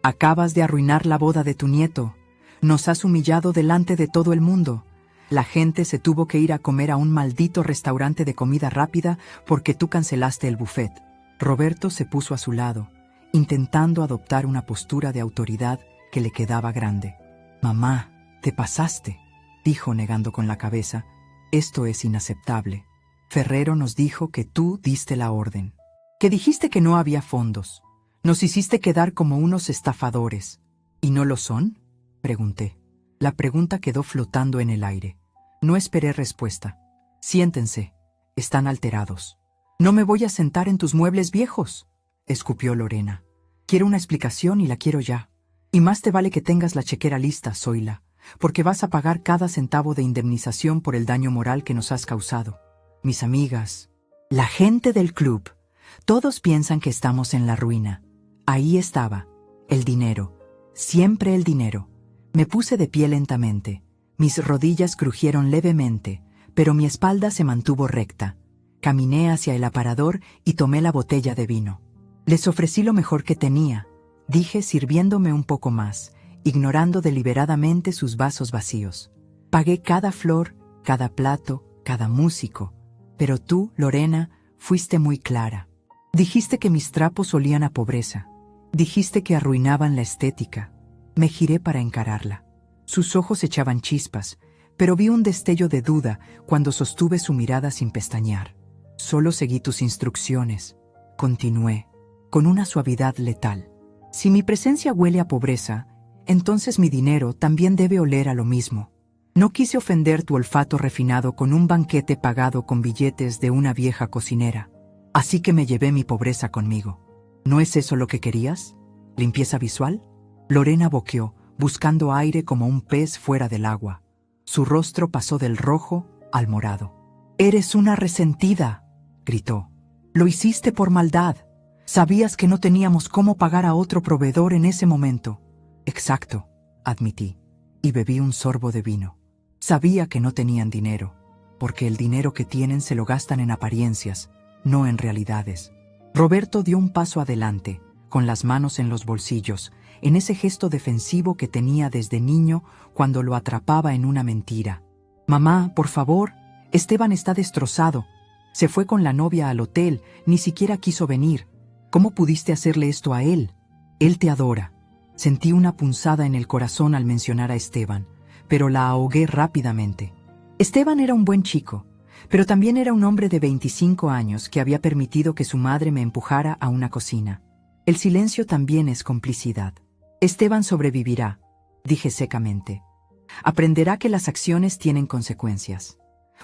Acabas de arruinar la boda de tu nieto. Nos has humillado delante de todo el mundo. La gente se tuvo que ir a comer a un maldito restaurante de comida rápida porque tú cancelaste el buffet. Roberto se puso a su lado, intentando adoptar una postura de autoridad que le quedaba grande. Mamá, te pasaste, dijo negando con la cabeza. Esto es inaceptable. Ferrero nos dijo que tú diste la orden. Que dijiste que no había fondos. Nos hiciste quedar como unos estafadores. ¿Y no lo son?, pregunté. La pregunta quedó flotando en el aire. No esperé respuesta. Siéntense. Están alterados. No me voy a sentar en tus muebles viejos, escupió Lorena. Quiero una explicación y la quiero ya. Y más te vale que tengas la chequera lista, Zoila, porque vas a pagar cada centavo de indemnización por el daño moral que nos has causado. Mis amigas, la gente del club, todos piensan que estamos en la ruina. Ahí estaba, el dinero, siempre el dinero. Me puse de pie lentamente. Mis rodillas crujieron levemente, pero mi espalda se mantuvo recta. Caminé hacia el aparador y tomé la botella de vino. Les ofrecí lo mejor que tenía, dije sirviéndome un poco más, ignorando deliberadamente sus vasos vacíos. Pagué cada flor, cada plato, cada músico. Pero tú, Lorena, fuiste muy clara. Dijiste que mis trapos olían a pobreza. Dijiste que arruinaban la estética. Me giré para encararla. Sus ojos echaban chispas, pero vi un destello de duda cuando sostuve su mirada sin pestañear. Solo seguí tus instrucciones, continué, con una suavidad letal. Si mi presencia huele a pobreza, entonces mi dinero también debe oler a lo mismo. No quise ofender tu olfato refinado con un banquete pagado con billetes de una vieja cocinera. Así que me llevé mi pobreza conmigo. ¿No es eso lo que querías? ¿Limpieza visual? Lorena boqueó, buscando aire como un pez fuera del agua. Su rostro pasó del rojo al morado. «Eres una resentida», gritó. «Lo hiciste por maldad. Sabías que no teníamos cómo pagar a otro proveedor en ese momento». «Exacto», admití, y bebí un sorbo de vino. Sabía que no tenían dinero, porque el dinero que tienen se lo gastan en apariencias, no en realidades. Roberto dio un paso adelante, con las manos en los bolsillos, en ese gesto defensivo que tenía desde niño cuando lo atrapaba en una mentira. «Mamá, por favor, Esteban está destrozado. Se fue con la novia al hotel, ni siquiera quiso venir. ¿Cómo pudiste hacerle esto a él? Él te adora». Sentí una punzada en el corazón al mencionar a Esteban, pero la ahogué rápidamente. Esteban era un buen chico, pero también era un hombre de 25 años que había permitido que su madre me empujara a una cocina. El silencio también es complicidad. Esteban sobrevivirá, dije secamente. Aprenderá que las acciones tienen consecuencias.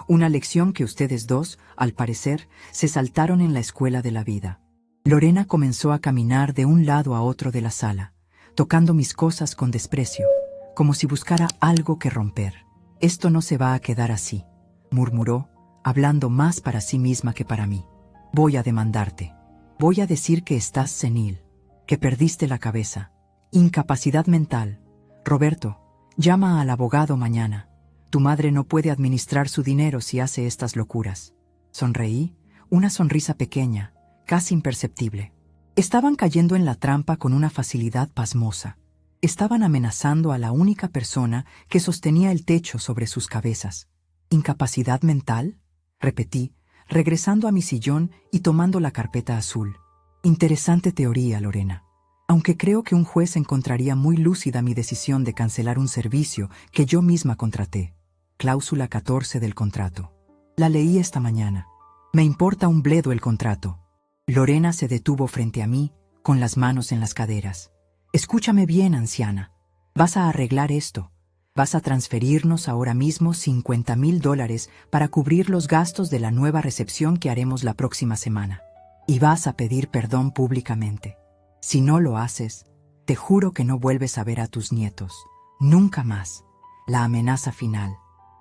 Una lección que ustedes dos, al parecer, se saltaron en la escuela de la vida. Lorena comenzó a caminar de un lado a otro de la sala, tocando mis cosas con desprecio, como si buscara algo que romper. «Esto no se va a quedar así», murmuró, hablando más para sí misma que para mí. «Voy a demandarte. Voy a decir que estás senil, que perdiste la cabeza. Incapacidad mental. Roberto, llama al abogado mañana. Tu madre no puede administrar su dinero si hace estas locuras». Sonreí, una sonrisa pequeña, casi imperceptible. Estaban cayendo en la trampa con una facilidad pasmosa. Estaban amenazando a la única persona que sostenía el techo sobre sus cabezas. «¿Incapacidad mental?», repetí, regresando a mi sillón y tomando la carpeta azul. Interesante teoría, Lorena. Aunque creo que un juez encontraría muy lúcida mi decisión de cancelar un servicio que yo misma contraté. Cláusula 14 del contrato. La leí esta mañana. Me importa un bledo el contrato. Lorena se detuvo frente a mí, con las manos en las caderas. «Escúchame bien, anciana. Vas a arreglar esto. Vas a transferirnos ahora mismo $50,000 para cubrir los gastos de la nueva recepción que haremos la próxima semana. Y vas a pedir perdón públicamente. Si no lo haces, te juro que no vuelves a ver a tus nietos. Nunca más». La amenaza final.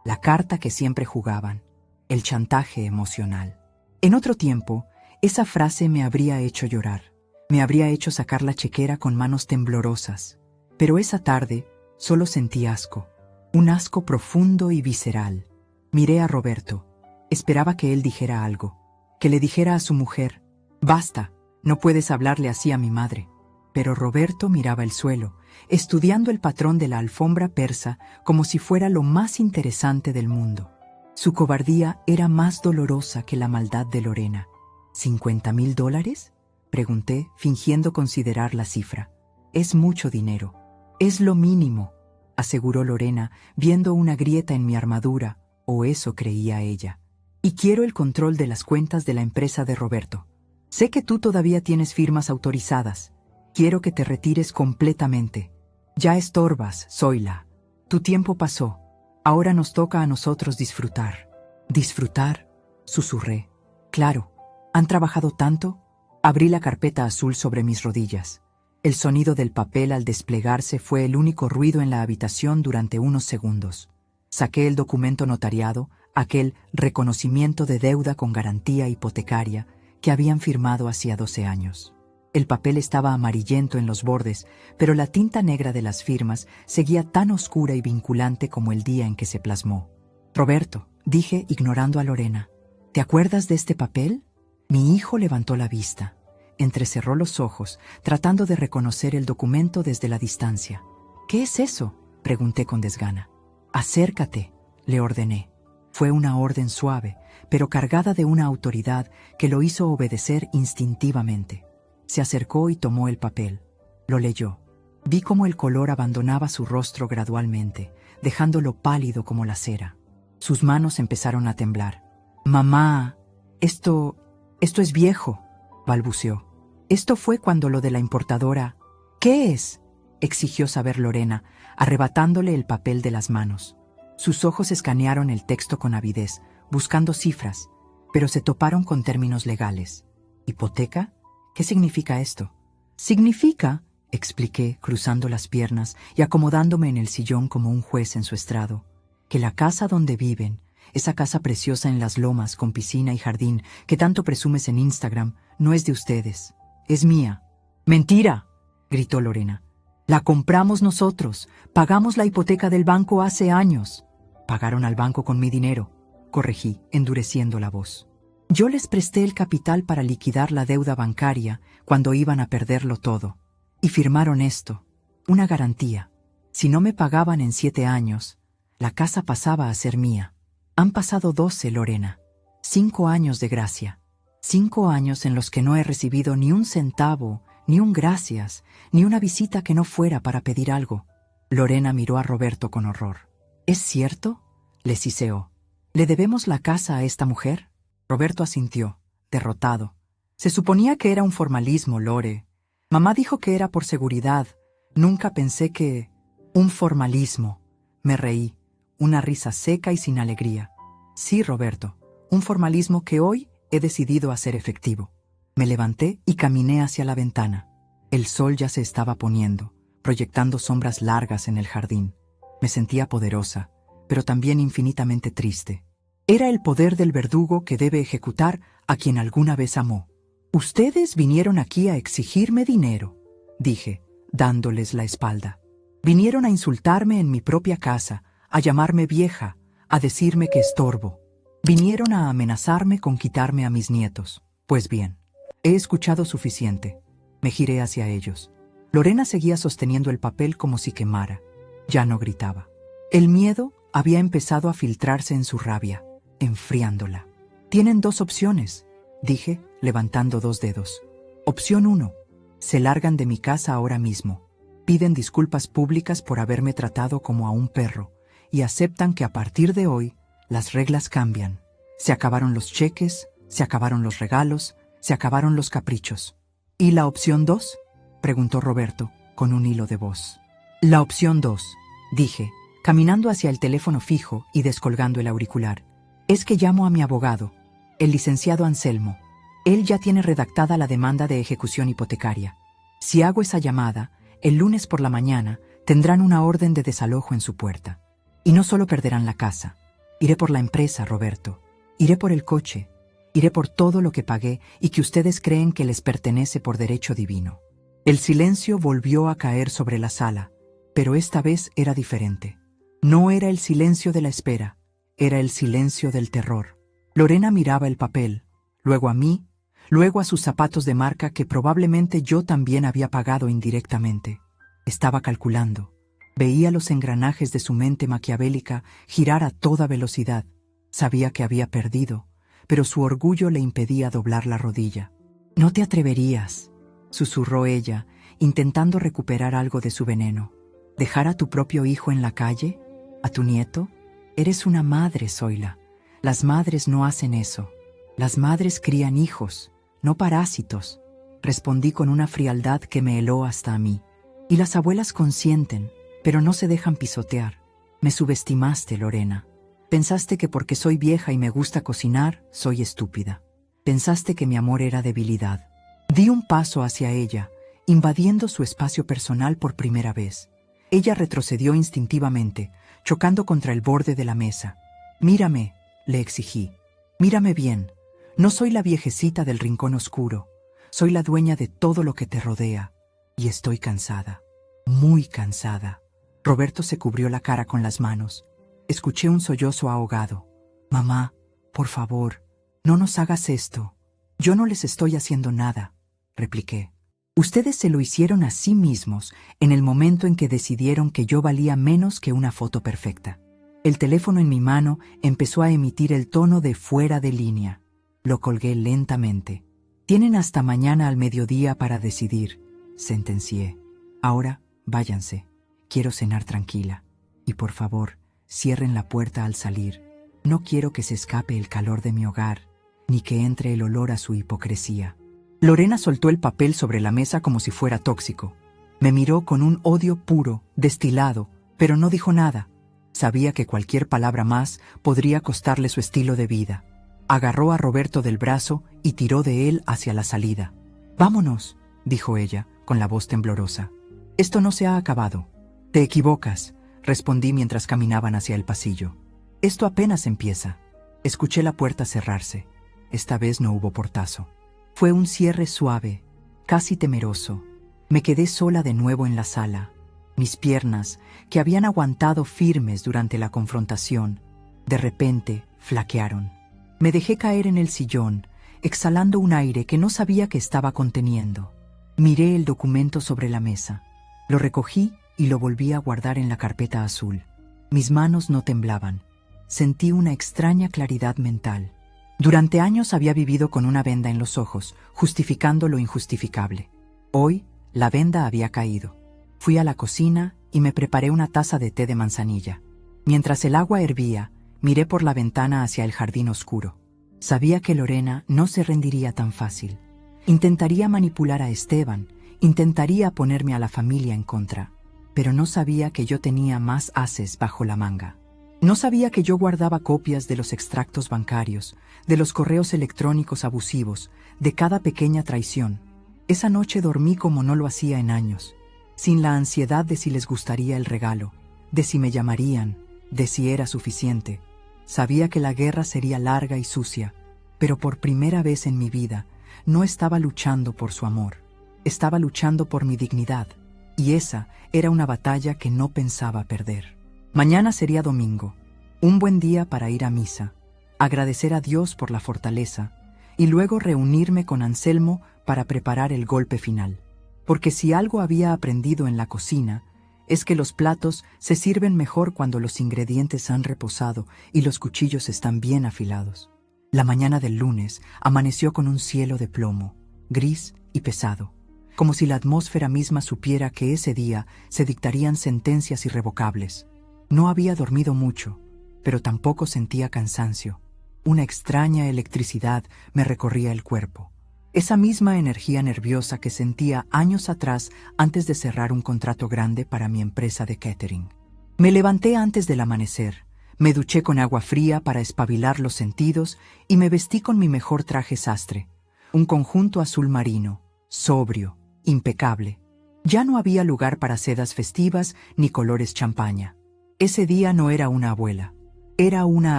La carta que siempre jugaban. El chantaje emocional. En otro tiempo, esa frase me habría hecho llorar. Me habría hecho sacar la chequera con manos temblorosas. Pero esa tarde solo sentí asco. Un asco profundo y visceral. Miré a Roberto. Esperaba que él dijera algo. Que le dijera a su mujer: «Basta, no puedes hablarle así a mi madre». Pero Roberto miraba el suelo, estudiando el patrón de la alfombra persa como si fuera lo más interesante del mundo. Su cobardía era más dolorosa que la maldad de Lorena. ¿$50,000? Pregunté, fingiendo considerar la cifra. Es mucho dinero. Es lo mínimo, aseguró Lorena, viendo una grieta en mi armadura, o eso creía ella. Y quiero el control de las cuentas de la empresa de Roberto. Sé que tú todavía tienes firmas autorizadas. Quiero que te retires completamente. Ya estorbas, Zoila. Tu tiempo pasó. Ahora nos toca a nosotros disfrutar. ¿Disfrutar? Susurré. Claro. ¿Han trabajado tanto? Abrí la carpeta azul sobre mis rodillas. El sonido del papel al desplegarse fue el único ruido en la habitación durante unos segundos. Saqué el documento notariado, aquel reconocimiento de deuda con garantía hipotecaria que habían firmado hacía 12 años. El papel estaba amarillento en los bordes, pero la tinta negra de las firmas seguía tan oscura y vinculante como el día en que se plasmó. Roberto, dije ignorando a Lorena, ¿te acuerdas de este papel? Mi hijo levantó la vista. Entrecerró los ojos, tratando de reconocer el documento desde la distancia. ¿Qué es eso?, pregunté con desgana. Acércate, le ordené. Fue una orden suave, pero cargada de una autoridad que lo hizo obedecer instintivamente. Se acercó y tomó el papel. Lo leyó. Vi cómo el color abandonaba su rostro gradualmente, dejándolo pálido como la cera. Sus manos empezaron a temblar. «Mamá, esto es viejo», balbuceó. «Esto fue cuando lo de la importadora». «¿Qué es?», exigió saber Lorena, arrebatándole el papel de las manos. Sus ojos escanearon el texto con avidez, buscando cifras, pero se toparon con términos legales. ¿Hipoteca? ¿Qué significa esto? Significa, expliqué, cruzando las piernas y acomodándome en el sillón como un juez en su estrado, que la casa donde viven, esa casa preciosa en las lomas con piscina y jardín que tanto presumes en Instagram, no es de ustedes, es mía. ¡Mentira!, gritó Lorena. La compramos nosotros, pagamos la hipoteca del banco hace años. Pagaron al banco con mi dinero, corregí, endureciendo la voz. Yo les presté el capital para liquidar la deuda bancaria cuando iban a perderlo todo. Y firmaron esto, una garantía. Si no me pagaban en 7 años, la casa pasaba a ser mía. Han pasado 12, Lorena. 5 años de gracia. 5 años en los que no he recibido ni un centavo, ni un gracias, ni una visita que no fuera para pedir algo. Lorena miró a Roberto con horror. ¿Es cierto?, le siseó. ¿Le debemos la casa a esta mujer? Roberto asintió, derrotado. Se suponía que era un formalismo, Lore. Mamá dijo que era por seguridad. Nunca pensé que... Un formalismo. Me reí, una risa seca y sin alegría. Sí, Roberto, un formalismo que hoy he decidido hacer efectivo. Me levanté y caminé hacia la ventana. El sol ya se estaba poniendo, proyectando sombras largas en el jardín. Me sentía poderosa, pero también infinitamente triste. Era el poder del verdugo que debe ejecutar a quien alguna vez amó. «Ustedes vinieron aquí a exigirme dinero», dije, dándoles la espalda. «Vinieron a insultarme en mi propia casa, a llamarme vieja, a decirme que estorbo. Vinieron a amenazarme con quitarme a mis nietos. Pues bien, he escuchado suficiente». Me giré hacia ellos. Lorena seguía sosteniendo el papel como si quemara. Ya no gritaba. El miedo había empezado a filtrarse en su rabia, enfriándola. «Tienen 2 opciones», dije, levantando 2 dedos. Opción 1. Se largan de mi casa ahora mismo. Piden disculpas públicas por haberme tratado como a un perro y aceptan que a partir de hoy las reglas cambian. Se acabaron los cheques, se acabaron los regalos, se acabaron los caprichos. ¿Y la opción 2? Preguntó Roberto, con un hilo de voz. La opción 2, dije, caminando hacia el teléfono fijo y descolgando el auricular. Es que llamo a mi abogado, el licenciado Anselmo. Él ya tiene redactada la demanda de ejecución hipotecaria. Si hago esa llamada, el lunes por la mañana tendrán una orden de desalojo en su puerta. Y no solo perderán la casa. Iré por la empresa, Roberto. Iré por el coche. Iré por todo lo que pagué y que ustedes creen que les pertenece por derecho divino. El silencio volvió a caer sobre la sala, pero esta vez era diferente. No era el silencio de la espera, era el silencio del terror. Lorena miraba el papel, luego a mí, luego a sus zapatos de marca que probablemente yo también había pagado indirectamente. Estaba calculando. Veía los engranajes de su mente maquiavélica girar a toda velocidad. Sabía que había perdido, pero su orgullo le impedía doblar la rodilla. «No te atreverías», susurró ella, intentando recuperar algo de su veneno. «¿Dejar a tu propio hijo en la calle? ¿A tu nieto? Eres una madre, Zoila. Las madres no hacen eso. Las madres crían hijos, no parásitos», respondí con una frialdad que me heló hasta a mí. «Y las abuelas consienten, pero no se dejan pisotear. Me subestimaste, Lorena. Pensaste que porque soy vieja y me gusta cocinar, soy estúpida. Pensaste que mi amor era debilidad». Di un paso hacia ella, invadiendo su espacio personal por primera vez. Ella retrocedió instintivamente, chocando contra el borde de la mesa. «Mírame», le exigí. «Mírame bien. No soy la viejecita del rincón oscuro. Soy la dueña de todo lo que te rodea. Y estoy cansada. Muy cansada». Roberto se cubrió la cara con las manos. Escuché un sollozo ahogado. «Mamá, por favor, no nos hagas esto». «Yo no les estoy haciendo nada», repliqué. «Ustedes se lo hicieron a sí mismos en el momento en que decidieron que yo valía menos que una foto perfecta». El teléfono en mi mano empezó a emitir el tono de fuera de línea. Lo colgué lentamente. «Tienen hasta mañana al mediodía para decidir», sentencié. «Ahora, váyanse. Quiero cenar tranquila. Y por favor, cierren la puerta al salir. No quiero que se escape el calor de mi hogar, ni que entre el olor a su hipocresía». Lorena soltó el papel sobre la mesa como si fuera tóxico. Me miró con un odio puro, destilado, pero no dijo nada. Sabía que cualquier palabra más podría costarle su estilo de vida. Agarró a Roberto del brazo y tiró de él hacia la salida. «Vámonos», dijo ella, con la voz temblorosa. «Esto no se ha acabado». «Te equivocas», respondí mientras caminaban hacia el pasillo. «Esto apenas empieza». Escuché la puerta cerrarse. Esta vez no hubo portazo. Fue un cierre suave, casi temeroso. Me quedé sola de nuevo en la sala. Mis piernas, que habían aguantado firmes durante la confrontación, de repente flaquearon. Me dejé caer en el sillón, exhalando un aire que no sabía que estaba conteniendo. Miré el documento sobre la mesa. Lo recogí y lo volví a guardar en la carpeta azul. Mis manos no temblaban. Sentí una extraña claridad mental. Durante años había vivido con una venda en los ojos, justificando lo injustificable. Hoy, la venda había caído. Fui a la cocina y me preparé una taza de té de manzanilla. Mientras el agua hervía, miré por la ventana hacia el jardín oscuro. Sabía que Lorena no se rendiría tan fácil. Intentaría manipular a Esteban, intentaría ponerme a la familia en contra, pero no sabía que yo tenía más ases bajo la manga. No sabía que yo guardaba copias de los extractos bancarios, de los correos electrónicos abusivos, de cada pequeña traición. Esa noche dormí como no lo hacía en años, sin la ansiedad de si les gustaría el regalo, de si me llamarían, de si era suficiente. Sabía que la guerra sería larga y sucia, pero por primera vez en mi vida no estaba luchando por su amor. Estaba luchando por mi dignidad, y esa era una batalla que no pensaba perder. Mañana sería domingo, un buen día para ir a misa, agradecer a Dios por la fortaleza y luego reunirme con Anselmo para preparar el golpe final. Porque si algo había aprendido en la cocina, es que los platos se sirven mejor cuando los ingredientes han reposado y los cuchillos están bien afilados. La mañana del lunes amaneció con un cielo de plomo, gris y pesado, como si la atmósfera misma supiera que ese día se dictarían sentencias irrevocables. No había dormido mucho, pero tampoco sentía cansancio. Una extraña electricidad me recorría el cuerpo. Esa misma energía nerviosa que sentía años atrás antes de cerrar un contrato grande para mi empresa de catering. Me levanté antes del amanecer, me duché con agua fría para espabilar los sentidos y me vestí con mi mejor traje sastre, un conjunto azul marino, sobrio, impecable. Ya no había lugar para sedas festivas ni colores champaña. Ese día no era una abuela, era una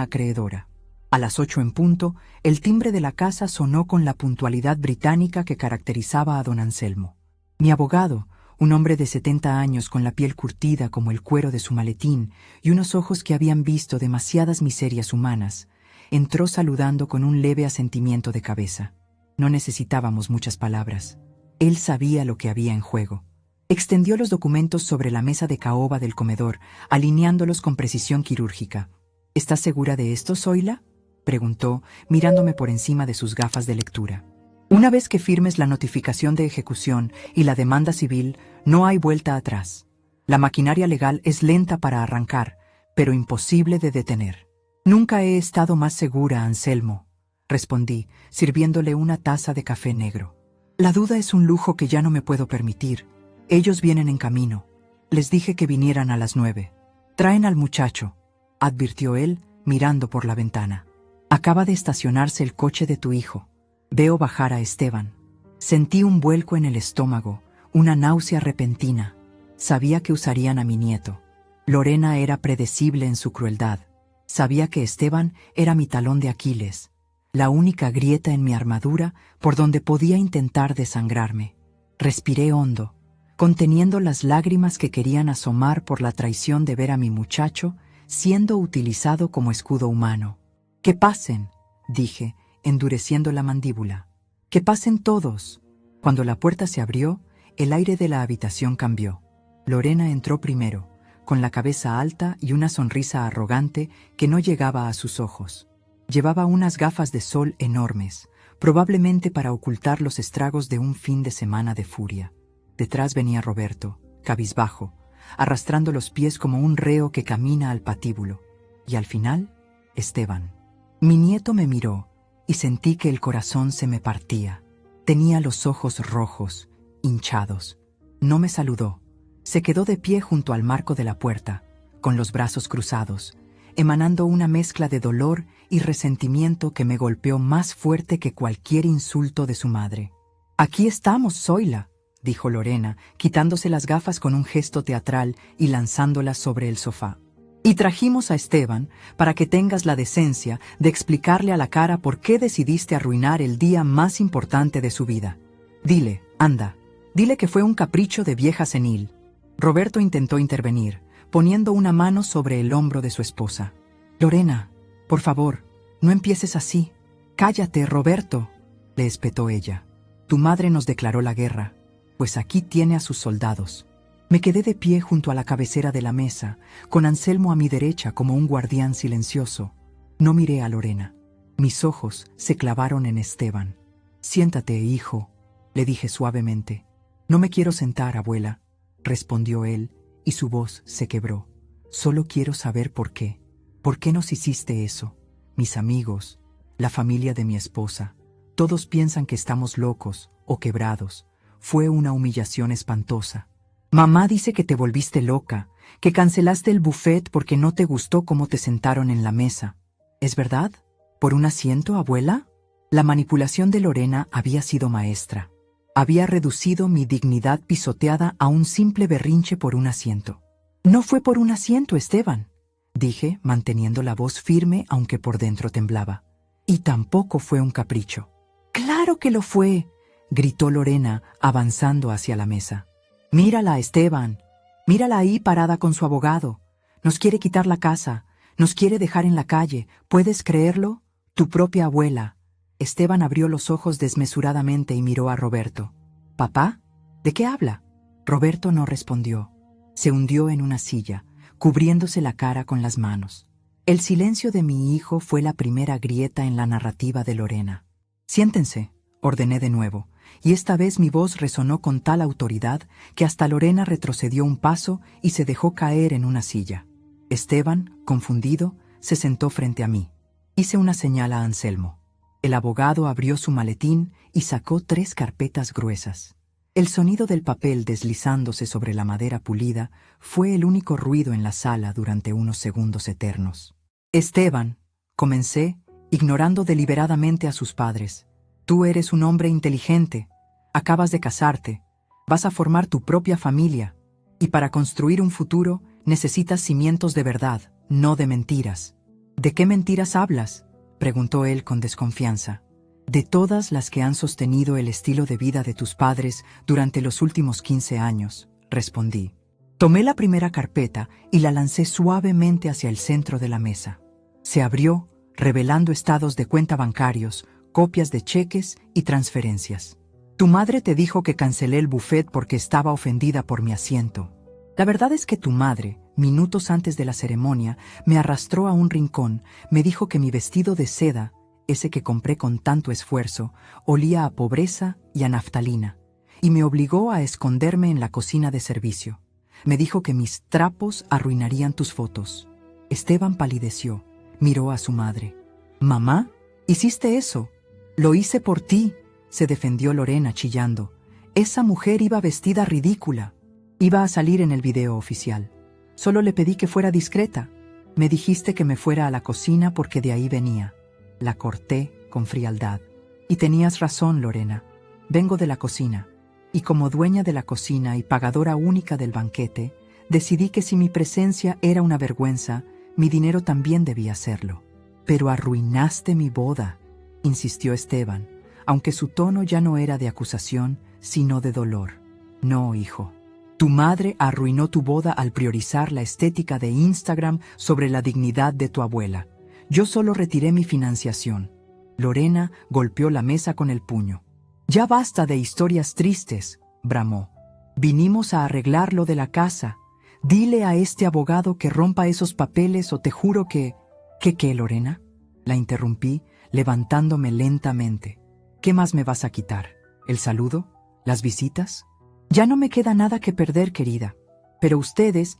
acreedora. A las 8 en punto, el timbre de la casa sonó con la puntualidad británica que caracterizaba a don Anselmo. Mi abogado, un hombre de 70 años con la piel curtida como el cuero de su maletín y unos ojos que habían visto demasiadas miserias humanas, entró saludando con un leve asentimiento de cabeza. No necesitábamos muchas palabras. Él sabía lo que había en juego. Extendió los documentos sobre la mesa de caoba del comedor, alineándolos con precisión quirúrgica. ¿Estás segura de esto, Zoila?, preguntó, mirándome por encima de sus gafas de lectura. Una vez que firmes la notificación de ejecución y la demanda civil, no hay vuelta atrás. La maquinaria legal es lenta para arrancar, pero imposible de detener. Nunca he estado más segura, Anselmo, respondí, sirviéndole una taza de café negro. La duda es un lujo que ya no me puedo permitir. Ellos vienen en camino. Les dije que vinieran a las 9. Traen al muchacho, advirtió él, mirando por la ventana. Acaba de estacionarse el coche de tu hijo. Veo bajar a Esteban. Sentí un vuelco en el estómago, una náusea repentina. Sabía que usarían a mi nieto. Lorena era predecible en su crueldad. Sabía que Esteban era mi talón de Aquiles, la única grieta en mi armadura por donde podía intentar desangrarme. Respiré hondo, conteniendo las lágrimas que querían asomar por la traición de ver a mi muchacho siendo utilizado como escudo humano. «Que pasen», dije, endureciendo la mandíbula. «Que pasen todos». Cuando la puerta se abrió, el aire de la habitación cambió. Lorena entró primero, con la cabeza alta y una sonrisa arrogante que no llegaba a sus ojos. Llevaba unas gafas de sol enormes, probablemente para ocultar los estragos de un fin de semana de furia. Detrás venía Roberto, cabizbajo, arrastrando los pies como un reo que camina al patíbulo. Y al final, Esteban. Mi nieto me miró y sentí que el corazón se me partía. Tenía los ojos rojos, hinchados. No me saludó. Se quedó de pie junto al marco de la puerta, con los brazos cruzados, emanando una mezcla de dolor y resentimiento que me golpeó más fuerte que cualquier insulto de su madre. «Aquí estamos, Zoila», dijo Lorena, quitándose las gafas con un gesto teatral y lanzándolas sobre el sofá. «Y trajimos a Esteban para que tengas la decencia de explicarle a la cara por qué decidiste arruinar el día más importante de su vida. Dile, anda, dile que fue un capricho de vieja senil». Roberto intentó intervenir, poniendo una mano sobre el hombro de su esposa. «Lorena, por favor, no empieces así». «Cállate, Roberto», le espetó ella. «Tu madre nos declaró la guerra, pues aquí tiene a sus soldados». Me quedé de pie junto a la cabecera de la mesa, con Anselmo a mi derecha como un guardián silencioso. No miré a Lorena. Mis ojos se clavaron en Esteban. «Siéntate, hijo», le dije suavemente. «No me quiero sentar, abuela», respondió él, y su voz se quebró. «Solo quiero saber por qué. ¿Por qué nos hiciste eso? Mis amigos, la familia de mi esposa, todos piensan que estamos locos o quebrados. Fue una humillación espantosa. Mamá dice que te volviste loca, que cancelaste el buffet porque no te gustó cómo te sentaron en la mesa. ¿Es verdad? ¿Por un asiento, abuela?» La manipulación de Lorena había sido maestra. Había reducido mi dignidad pisoteada a un simple berrinche por un asiento. «No fue por un asiento, Esteban», dije, manteniendo la voz firme aunque por dentro temblaba. «Y tampoco fue un capricho». «¡Claro que lo fue!», gritó Lorena, avanzando hacia la mesa. «Mírala, Esteban. Mírala ahí parada con su abogado. Nos quiere quitar la casa. Nos quiere dejar en la calle. ¿Puedes creerlo? Tu propia abuela». Esteban abrió los ojos desmesuradamente y miró a Roberto. «¿Papá? ¿De qué habla?» Roberto no respondió. Se hundió en una silla, cubriéndose la cara con las manos. El silencio de mi hijo fue la primera grieta en la narrativa de Lorena. «Siéntense», ordené de nuevo, y esta vez mi voz resonó con tal autoridad que hasta Lorena retrocedió un paso y se dejó caer en una silla. Esteban, confundido, se sentó frente a mí. Hice una señal a Anselmo. El abogado abrió su maletín y sacó 3 carpetas gruesas. El sonido del papel deslizándose sobre la madera pulida fue el único ruido en la sala durante unos segundos eternos. «Esteban», comencé, ignorando deliberadamente a sus padres. «Tú eres un hombre inteligente. Acabas de casarte. Vas a formar tu propia familia. Y para construir un futuro necesitas cimientos de verdad, no de mentiras». «¿De qué mentiras hablas?», preguntó él con desconfianza. «De todas las que han sostenido el estilo de vida de tus padres durante los últimos 15 años», respondí. Tomé la primera carpeta y la lancé suavemente hacia el centro de la mesa. Se abrió, revelando estados de cuenta bancarios, copias de cheques y transferencias. Tu madre te dijo que cancelé el buffet porque estaba ofendida por mi asiento. La verdad es que tu madre, minutos antes de la ceremonia, me arrastró a un rincón, me dijo que mi vestido de seda, ese que compré con tanto esfuerzo, olía a pobreza y a naftalina, y me obligó a esconderme en la cocina de servicio. Me dijo que mis trapos arruinarían tus fotos. Esteban palideció, miró a su madre. «¿Mamá? ¿Hiciste eso?» «Lo hice por ti», se defendió Lorena chillando. «Esa mujer iba vestida ridícula. Iba a salir en el video oficial. Solo le pedí que fuera discreta. Me dijiste que me fuera a la cocina porque de ahí venía». La corté con frialdad. «Y tenías razón, Lorena. Vengo de la cocina. Y como dueña de la cocina y pagadora única del banquete, decidí que si mi presencia era una vergüenza, mi dinero también debía serlo». «Pero arruinaste mi boda», insistió Esteban, aunque su tono ya no era de acusación, sino de dolor. «No, hijo. Tu madre arruinó tu boda al priorizar la estética de Instagram sobre la dignidad de tu abuela. Yo solo retiré mi financiación». Lorena golpeó la mesa con el puño. «Ya basta de historias tristes», bramó. «Vinimos a arreglar lo de la casa. Dile a este abogado que rompa esos papeles o te juro que...» ¿Qué, Lorena?», la interrumpí, levantándome lentamente. «¿Qué más me vas a quitar? ¿El saludo? ¿Las visitas? Ya no me queda nada que perder, querida. Pero ustedes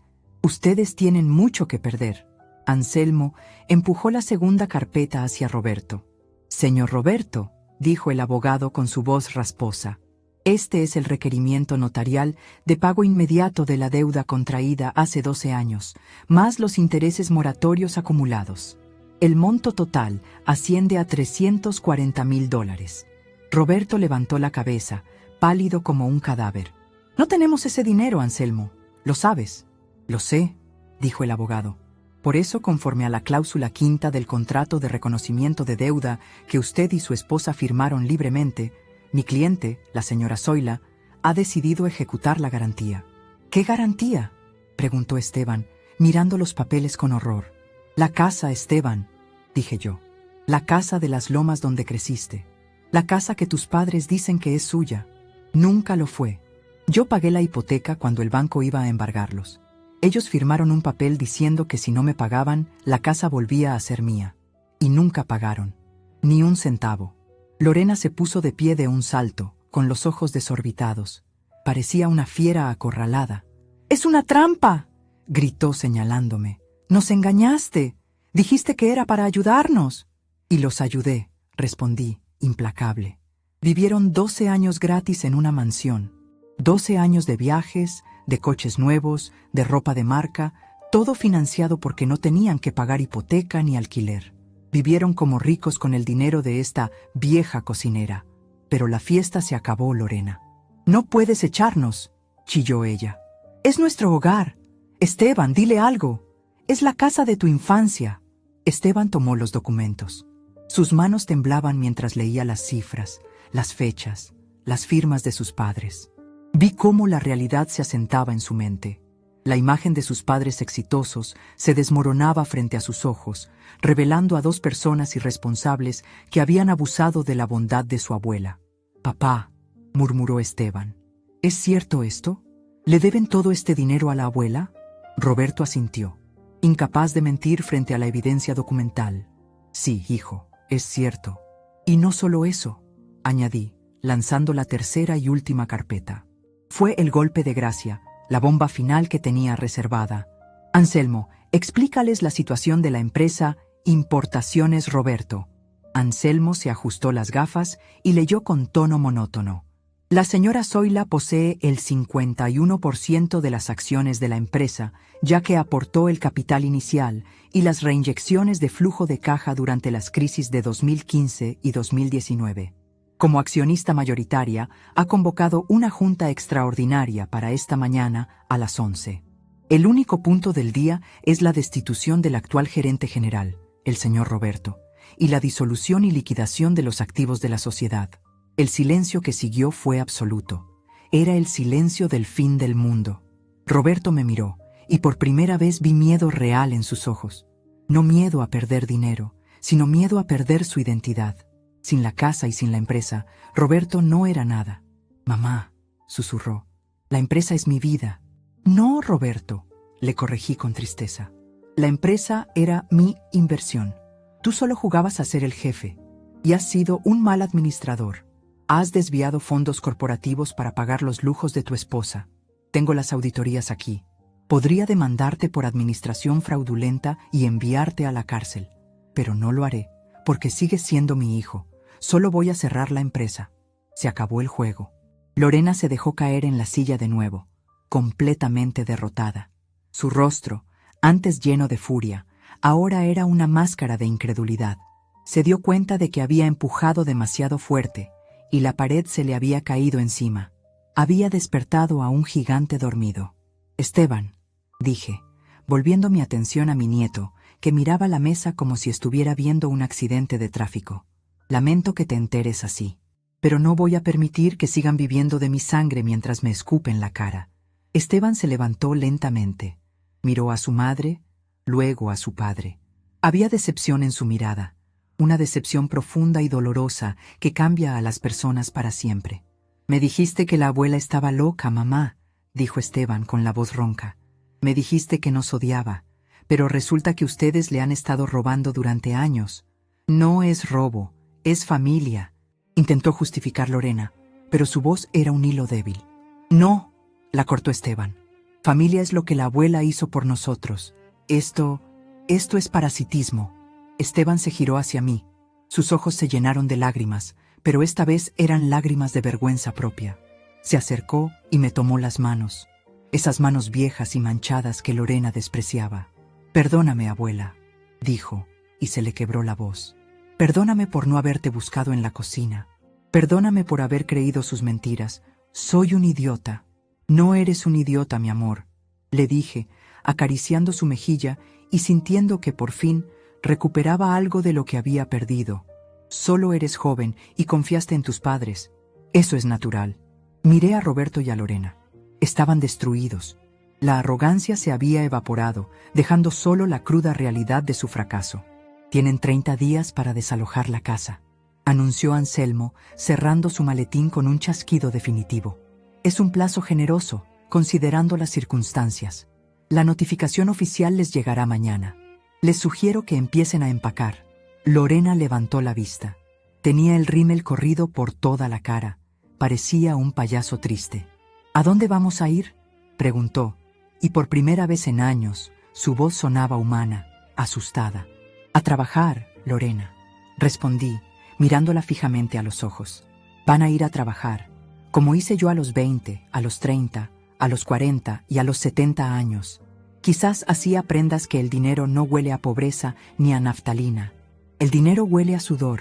tienen mucho que perder». Anselmo empujó la segunda carpeta hacia Roberto. «Señor Roberto», dijo el abogado con su voz rasposa, «este es el requerimiento notarial de pago inmediato de la deuda contraída hace 12 años, más los intereses moratorios acumulados. El monto total asciende a $340,000. Roberto levantó la cabeza, pálido como un cadáver. «No tenemos ese dinero, Anselmo. ¿Lo sabes?» «Lo sé», dijo el abogado. «Por eso, conforme a la cláusula quinta del contrato de reconocimiento de deuda que usted y su esposa firmaron libremente, mi cliente, la señora Zoila, ha decidido ejecutar la garantía». «¿Qué garantía?», preguntó Esteban, mirando los papeles con horror. «La casa, Esteban», dije yo. «La casa de las lomas donde creciste. La casa que tus padres dicen que es suya. Nunca lo fue. Yo pagué la hipoteca cuando el banco iba a embargarlos. Ellos firmaron un papel diciendo que si no me pagaban, la casa volvía a ser mía. Y nunca pagaron. Ni un centavo». Lorena se puso de pie de un salto, con los ojos desorbitados. Parecía una fiera acorralada. «¡Es una trampa!», gritó señalándome. «Nos engañaste. Dijiste que era para ayudarnos». «Y los ayudé», respondí, implacable. «Vivieron 12 años gratis en una mansión. 12 años de viajes, de coches nuevos, de ropa de marca, todo financiado porque no tenían que pagar hipoteca ni alquiler. Vivieron como ricos con el dinero de esta vieja cocinera. Pero la fiesta se acabó, Lorena». «No puedes echarnos», chilló ella. «Es nuestro hogar. Esteban, dile algo. Es la casa de tu infancia». Esteban tomó los documentos. Sus manos temblaban mientras leía las cifras, las fechas, las firmas de sus padres. Vi cómo la realidad se asentaba en su mente. La imagen de sus padres exitosos se desmoronaba frente a sus ojos, revelando a dos personas irresponsables que habían abusado de la bondad de su abuela. «Papá», murmuró Esteban, «¿es cierto esto? ¿Le deben todo este dinero a la abuela?». Roberto asintió, incapaz de mentir frente a la evidencia documental. «Sí, hijo, es cierto. Y no solo eso», añadí, lanzando la tercera y última carpeta. Fue el golpe de gracia, la bomba final que tenía reservada. «Anselmo, explícales la situación de la empresa Importaciones Roberto». Anselmo se ajustó las gafas y leyó con tono monótono. «La señora Zoila posee el 51% de las acciones de la empresa, ya que aportó el capital inicial y las reinyecciones de flujo de caja durante las crisis de 2015 y 2019. Como accionista mayoritaria, ha convocado una junta extraordinaria para esta mañana a las 11. El único punto del día es la destitución del actual gerente general, el señor Roberto, y la disolución y liquidación de los activos de la sociedad». El silencio que siguió fue absoluto. Era el silencio del fin del mundo. Roberto me miró, y por primera vez vi miedo real en sus ojos. No miedo a perder dinero, sino miedo a perder su identidad. Sin la casa y sin la empresa, Roberto no era nada. Mamá, susurró, la empresa es mi vida. No, Roberto, le corregí con tristeza. La empresa era mi inversión. Tú solo jugabas a ser el jefe y has sido un mal administrador. Has desviado fondos corporativos para pagar los lujos de tu esposa. Tengo las auditorías aquí. Podría demandarte por administración fraudulenta y enviarte a la cárcel. Pero no lo haré, porque sigues siendo mi hijo. Solo voy a cerrar la empresa. Se acabó el juego. Lorena se dejó caer en la silla de nuevo, completamente derrotada. Su rostro, antes lleno de furia, ahora era una máscara de incredulidad. Se dio cuenta de que había empujado demasiado fuerte y la pared se le había caído encima. Había despertado a un gigante dormido. Esteban, dije, volviendo mi atención a mi nieto, que miraba la mesa como si estuviera viendo un accidente de tráfico. Lamento que te enteres así, pero no voy a permitir que sigan viviendo de mi sangre mientras me escupen la cara. Esteban se levantó lentamente, miró a su madre, luego a su padre. Había decepción en su mirada, una decepción profunda y dolorosa que cambia a las personas para siempre. Me dijiste que la abuela estaba loca, mamá, dijo Esteban con la voz ronca. Me dijiste que nos odiaba, pero resulta que ustedes le han estado robando durante años. No es robo, es familia, intentó justificar Lorena, pero su voz era un hilo débil. No, la cortó Esteban. Familia es lo que la abuela hizo por nosotros. Esto es parasitismo. Esteban se giró hacia mí. Sus ojos se llenaron de lágrimas, pero esta vez eran lágrimas de vergüenza propia. Se acercó y me tomó las manos, esas manos viejas y manchadas que Lorena despreciaba. Perdóname, abuela, dijo, y se le quebró la voz. Perdóname por no haberte buscado en la cocina. Perdóname por haber creído sus mentiras. Soy un idiota. No eres un idiota, mi amor, le dije, acariciando su mejilla y sintiendo que por fin recuperaba algo de lo que había perdido. Solo eres joven y confiaste en tus padres. Eso es natural. Miré a Roberto y a Lorena. Estaban destruidos. La arrogancia se había evaporado, dejando solo la cruda realidad de su fracaso. Tienen 30 días para desalojar la casa, anunció Anselmo, cerrando su maletín con un chasquido definitivo. Es un plazo generoso, considerando las circunstancias. La notificación oficial les llegará mañana. Les sugiero que empiecen a empacar. Lorena levantó la vista. Tenía el rímel corrido por toda la cara. Parecía un payaso triste. ¿A dónde vamos a ir?, preguntó, y por primera vez en años, su voz sonaba humana, asustada. A trabajar, Lorena, respondí, mirándola fijamente a los ojos. Van a ir a trabajar, como hice yo a los 20, a los 30, a los 40 y a los 70 años. Quizás así aprendas que el dinero no huele a pobreza ni a naftalina. El dinero huele a sudor,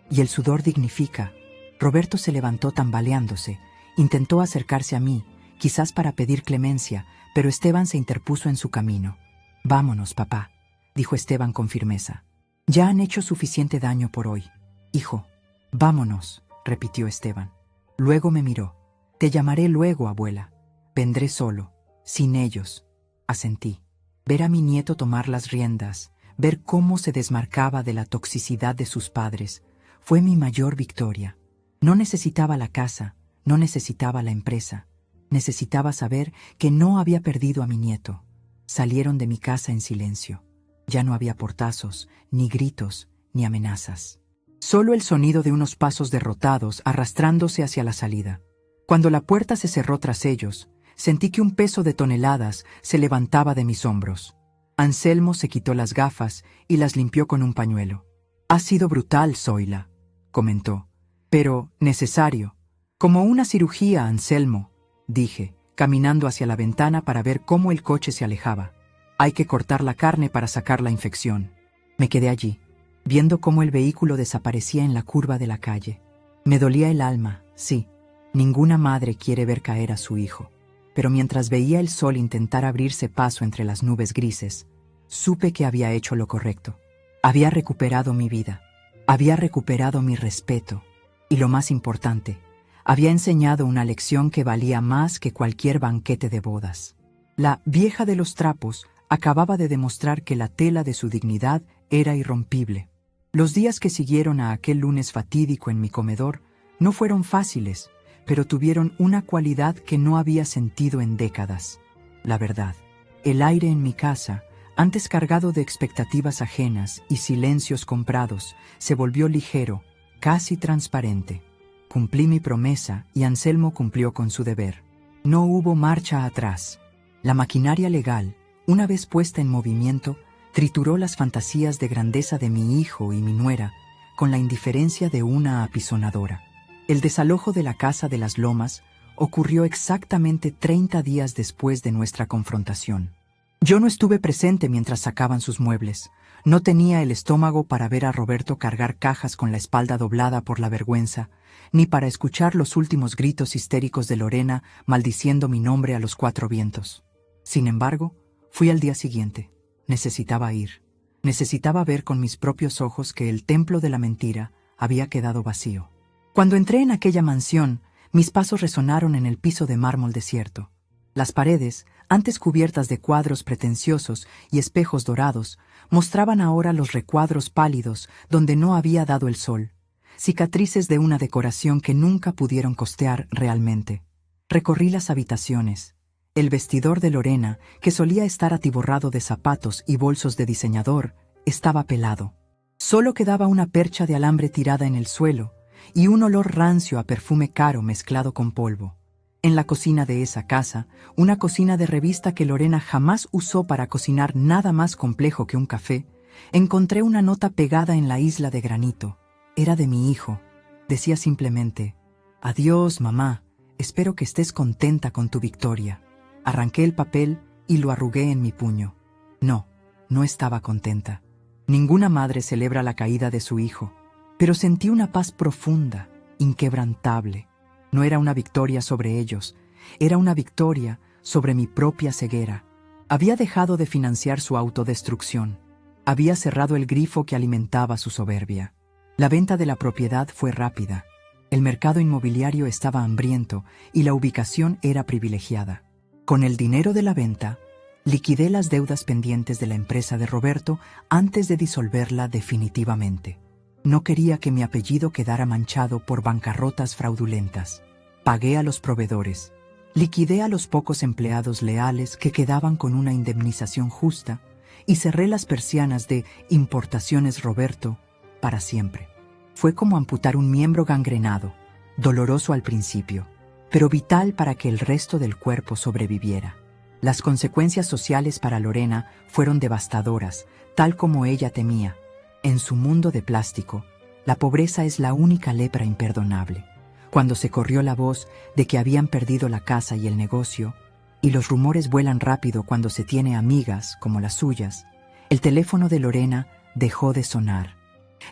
y el sudor dignifica. Roberto se levantó tambaleándose, intentó acercarse a mí, quizás para pedir clemencia, pero Esteban se interpuso en su camino. Vámonos, papá, dijo Esteban con firmeza. Ya han hecho suficiente daño por hoy. Hijo, vámonos, repitió Esteban. Luego me miró. Te llamaré luego, abuela. Vendré solo, sin ellos, asentí. Ver a mi nieto tomar las riendas, ver cómo se desmarcaba de la toxicidad de sus padres, fue mi mayor victoria. No necesitaba la casa, no necesitaba la empresa. Necesitaba saber que no había perdido a mi nieto. Salieron de mi casa en silencio. Ya no había portazos, ni gritos, ni amenazas. Solo el sonido de unos pasos derrotados arrastrándose hacia la salida. Cuando la puerta se cerró tras ellos, sentí que un peso de toneladas se levantaba de mis hombros. Anselmo se quitó las gafas y las limpió con un pañuelo. «Ha sido brutal, Zoila», comentó, «pero necesario. Como una cirugía, Anselmo», dije, caminando hacia la ventana para ver cómo el coche se alejaba. «Hay que cortar la carne para sacar la infección». Me quedé allí, viendo cómo el vehículo desaparecía en la curva de la calle. Me dolía el alma, sí. Ninguna madre quiere ver caer a su hijo. Pero mientras veía el sol intentar abrirse paso entre las nubes grises, supe que había hecho lo correcto. Había recuperado mi vida. Había recuperado mi respeto. Y lo más importante, había enseñado una lección que valía más que cualquier banquete de bodas. La vieja de los trapos acababa de demostrar que la tela de su dignidad era irrompible. Los días que siguieron a aquel lunes fatídico en mi comedor no fueron fáciles, pero tuvieron una cualidad que no había sentido en décadas: la verdad. El aire en mi casa, antes cargado de expectativas ajenas y silencios comprados, se volvió ligero, casi transparente. Cumplí mi promesa y Anselmo cumplió con su deber. No hubo marcha atrás. La maquinaria legal, una vez puesta en movimiento, trituró las fantasías de grandeza de mi hijo y mi nuera con la indiferencia de una apisonadora. El desalojo de la casa de las Lomas ocurrió exactamente 30 días después de nuestra confrontación. Yo no estuve presente mientras sacaban sus muebles. No tenía el estómago para ver a Roberto cargar cajas con la espalda doblada por la vergüenza, ni para escuchar los últimos gritos histéricos de Lorena maldiciendo mi nombre a los 4 vientos. Sin embargo, fui al día siguiente. Necesitaba ir. Necesitaba ver con mis propios ojos que el templo de la mentira había quedado vacío. Cuando entré en aquella mansión, mis pasos resonaron en el piso de mármol desierto. Las paredes, antes cubiertas de cuadros pretenciosos y espejos dorados, mostraban ahora los recuadros pálidos donde no había dado el sol, cicatrices de una decoración que nunca pudieron costear realmente. Recorrí las habitaciones. El vestidor de Lorena, que solía estar atiborrado de zapatos y bolsos de diseñador, estaba pelado. Solo quedaba una percha de alambre tirada en el suelo y un olor rancio a perfume caro mezclado con polvo. En la cocina de esa casa, una cocina de revista que Lorena jamás usó para cocinar nada más complejo que un café, encontré una nota pegada en la isla de granito. Era de mi hijo. Decía simplemente: «Adiós, mamá. Espero que estés contenta con tu victoria». Arranqué el papel y lo arrugué en mi puño. No estaba contenta. Ninguna madre celebra la caída de su hijo, pero sentí una paz profunda, inquebrantable. No era una victoria sobre ellos, era una victoria sobre mi propia ceguera. Había dejado de financiar su autodestrucción. Había cerrado el grifo que alimentaba su soberbia. La venta de la propiedad fue rápida. El mercado inmobiliario estaba hambriento y la ubicación era privilegiada. Con el dinero de la venta, liquidé las deudas pendientes de la empresa de Roberto antes de disolverla definitivamente. No quería que mi apellido quedara manchado por bancarrotas fraudulentas. Pagué a los proveedores. Liquidé a los pocos empleados leales que quedaban con una indemnización justa y cerré las persianas de Importaciones Roberto para siempre. Fue como amputar un miembro gangrenado, doloroso al principio, pero vital para que el resto del cuerpo sobreviviera. Las consecuencias sociales para Lorena fueron devastadoras, tal como ella temía. En su mundo de plástico, la pobreza es la única lepra imperdonable. Cuando se corrió la voz de que habían perdido la casa y el negocio, y los rumores vuelan rápido cuando se tiene amigas como las suyas, el teléfono de Lorena dejó de sonar.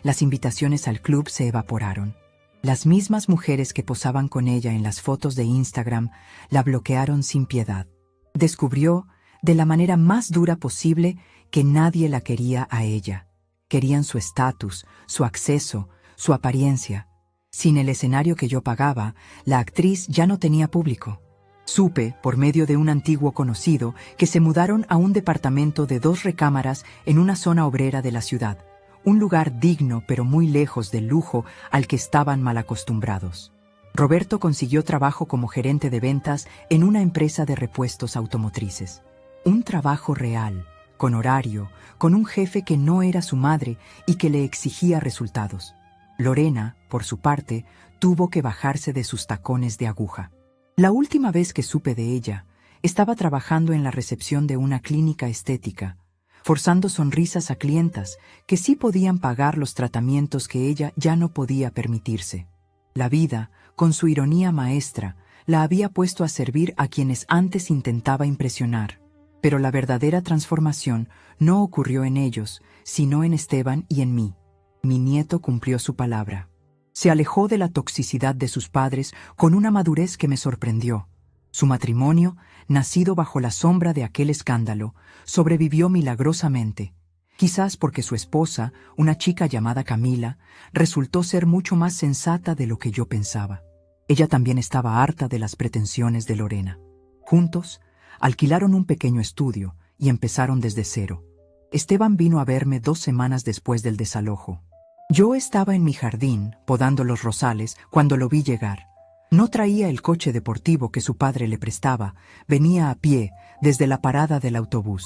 Las invitaciones al club se evaporaron. Las mismas mujeres que posaban con ella en las fotos de Instagram la bloquearon sin piedad. Descubrió, de la manera más dura posible, que nadie la quería a ella. Querían su estatus, su acceso, su apariencia. Sin el escenario que yo pagaba, la actriz ya no tenía público. Supe, por medio de un antiguo conocido, que se mudaron a un departamento de 2 recámaras en una zona obrera de la ciudad, un lugar digno pero muy lejos del lujo al que estaban mal acostumbrados. Roberto consiguió trabajo como gerente de ventas en una empresa de repuestos automotrices. Un trabajo real, con horario, con un jefe que no era su madre y que le exigía resultados. Lorena, por su parte, tuvo que bajarse de sus tacones de aguja. La última vez que supe de ella, estaba trabajando en la recepción de una clínica estética, forzando sonrisas a clientas que sí podían pagar los tratamientos que ella ya no podía permitirse. La vida, con su ironía maestra, la había puesto a servir a quienes antes intentaba impresionar. Pero la verdadera transformación no ocurrió en ellos, sino en Esteban y en mí. Mi nieto cumplió su palabra. Se alejó de la toxicidad de sus padres con una madurez que me sorprendió. Su matrimonio, nacido bajo la sombra de aquel escándalo, sobrevivió milagrosamente, quizás porque su esposa, una chica llamada Camila, resultó ser mucho más sensata de lo que yo pensaba. Ella también estaba harta de las pretensiones de Lorena. Juntos, alquilaron un pequeño estudio y empezaron desde cero. Esteban vino a verme 2 semanas después del desalojo. Yo estaba en mi jardín, podando los rosales, cuando lo vi llegar. No traía el coche deportivo que su padre le prestaba, venía a pie, desde la parada del autobús.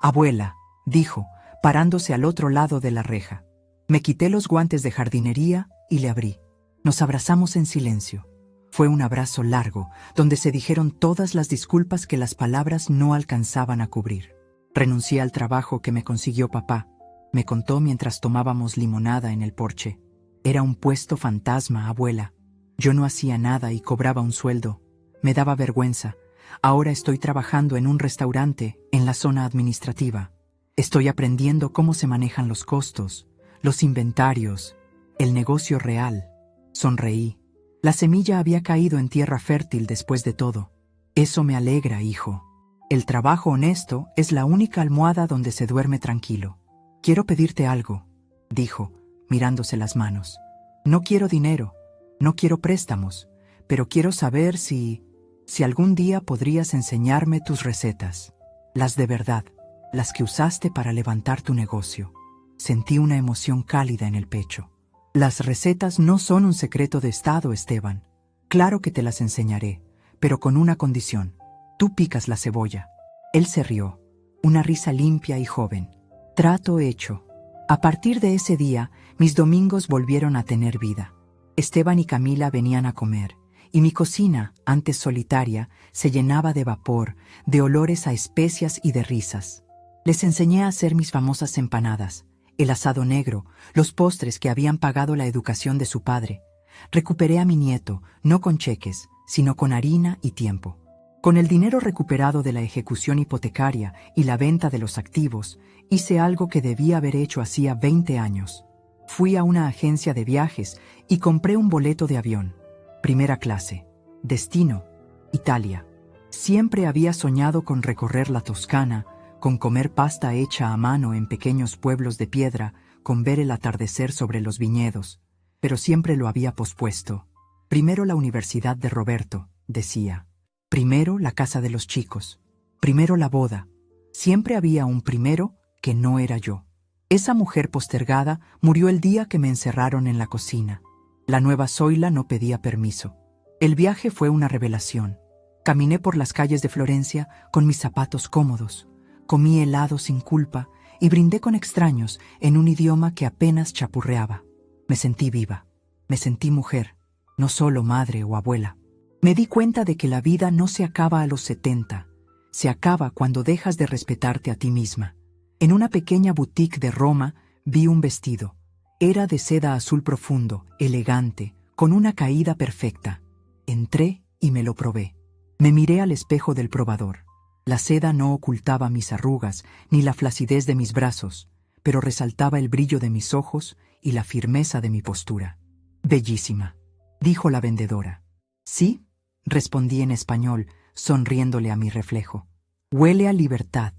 «Abuela», dijo, parándose al otro lado de la reja. Me quité los guantes de jardinería y le abrí. Nos abrazamos en silencio. Fue un abrazo largo, donde se dijeron todas las disculpas que las palabras no alcanzaban a cubrir. Renuncié al trabajo que me consiguió papá, me contó mientras tomábamos limonada en el porche. Era un puesto fantasma, abuela. Yo no hacía nada y cobraba un sueldo. Me daba vergüenza. Ahora estoy trabajando en un restaurante, en la zona administrativa. Estoy aprendiendo cómo se manejan los costos, los inventarios, el negocio real. Sonreí. La semilla había caído en tierra fértil después de todo. Eso me alegra, hijo. El trabajo honesto es la única almohada donde se duerme tranquilo. Quiero pedirte algo, dijo, mirándose las manos. No quiero dinero, no quiero préstamos, pero quiero saber si algún día podrías enseñarme tus recetas. Las de verdad, las que usaste para levantar tu negocio. Sentí una emoción cálida en el pecho. Las recetas no son un secreto de estado, Esteban. Claro que te las enseñaré, pero con una condición. Tú picas la cebolla. Él se rió, una risa limpia y joven. Trato hecho. A partir de ese día, mis domingos volvieron a tener vida. Esteban y Camila venían a comer, y mi cocina, antes solitaria, se llenaba de vapor, de olores a especias y de risas. Les enseñé a hacer mis famosas empanadas, el asado negro, los postres que habían pagado la educación de su padre. Recuperé a mi nieto, no con cheques, sino con harina y tiempo. Con el dinero recuperado de la ejecución hipotecaria y la venta de los activos, hice algo que debía haber hecho hacía 20 años. Fui a una agencia de viajes y compré un boleto de avión. Primera clase. Destino: Italia. Siempre había soñado con recorrer la Toscana, con comer pasta hecha a mano en pequeños pueblos de piedra, con ver el atardecer sobre los viñedos, pero siempre lo había pospuesto. Primero la universidad de Roberto, decía. Primero la casa de los chicos. Primero la boda. Siempre había un primero que no era yo. Esa mujer postergada murió el día que me encerraron en la cocina. La nueva Zoila no pedía permiso. El viaje fue una revelación. Caminé por las calles de Florencia con mis zapatos cómodos. Comí helado sin culpa y brindé con extraños en un idioma que apenas chapurreaba. Me sentí viva. Me sentí mujer, no solo madre o abuela. Me di cuenta de que la vida no se acaba a los 70. Se acaba cuando dejas de respetarte a ti misma. En una pequeña boutique de Roma vi un vestido. Era de seda azul profundo, elegante, con una caída perfecta. Entré y me lo probé. Me miré al espejo del probador. La seda no ocultaba mis arrugas ni la flacidez de mis brazos, pero resaltaba el brillo de mis ojos y la firmeza de mi postura. «Bellísima», dijo la vendedora. «¿Sí?», respondí en español, sonriéndole a mi reflejo. «Huele a libertad».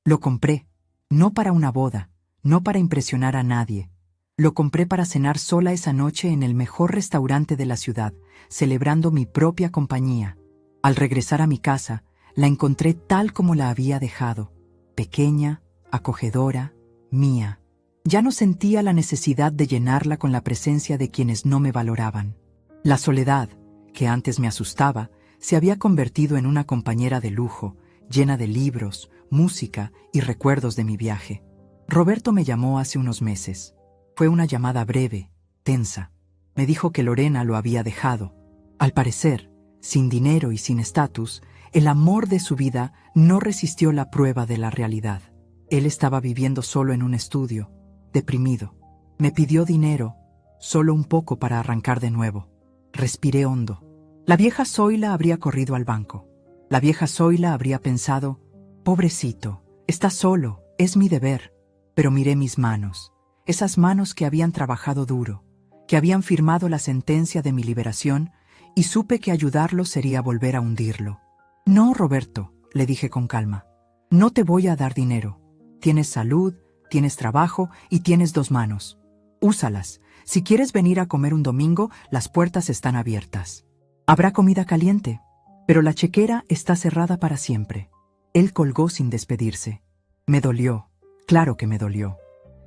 Lo compré, no para una boda, no para impresionar a nadie. Lo compré para cenar sola esa noche en el mejor restaurante de la ciudad, celebrando mi propia compañía. Al regresar a mi casa, la encontré tal como la había dejado, pequeña, acogedora, mía. Ya no sentía la necesidad de llenarla con la presencia de quienes no me valoraban. La soledad, que antes me asustaba, se había convertido en una compañera de lujo, llena de libros, música y recuerdos de mi viaje. Roberto me llamó hace unos meses. Fue una llamada breve, tensa. Me dijo que Lorena lo había dejado. Al parecer, sin dinero y sin estatus, el amor de su vida no resistió la prueba de la realidad. Él estaba viviendo solo en un estudio, deprimido. Me pidió dinero, solo un poco para arrancar de nuevo. Respiré hondo. La vieja Zoila habría corrido al banco. La vieja Zoila habría pensado, pobrecito, está solo, es mi deber. Pero miré mis manos, esas manos que habían trabajado duro, que habían firmado la sentencia de mi liberación, y supe que ayudarlo sería volver a hundirlo. «No, Roberto», le dije con calma, «no te voy a dar dinero. Tienes salud, tienes trabajo y tienes 2 manos. Úsalas. Si quieres venir a comer un domingo, las puertas están abiertas. Habrá comida caliente, pero la chequera está cerrada para siempre». Él colgó sin despedirse. Me dolió, claro que me dolió.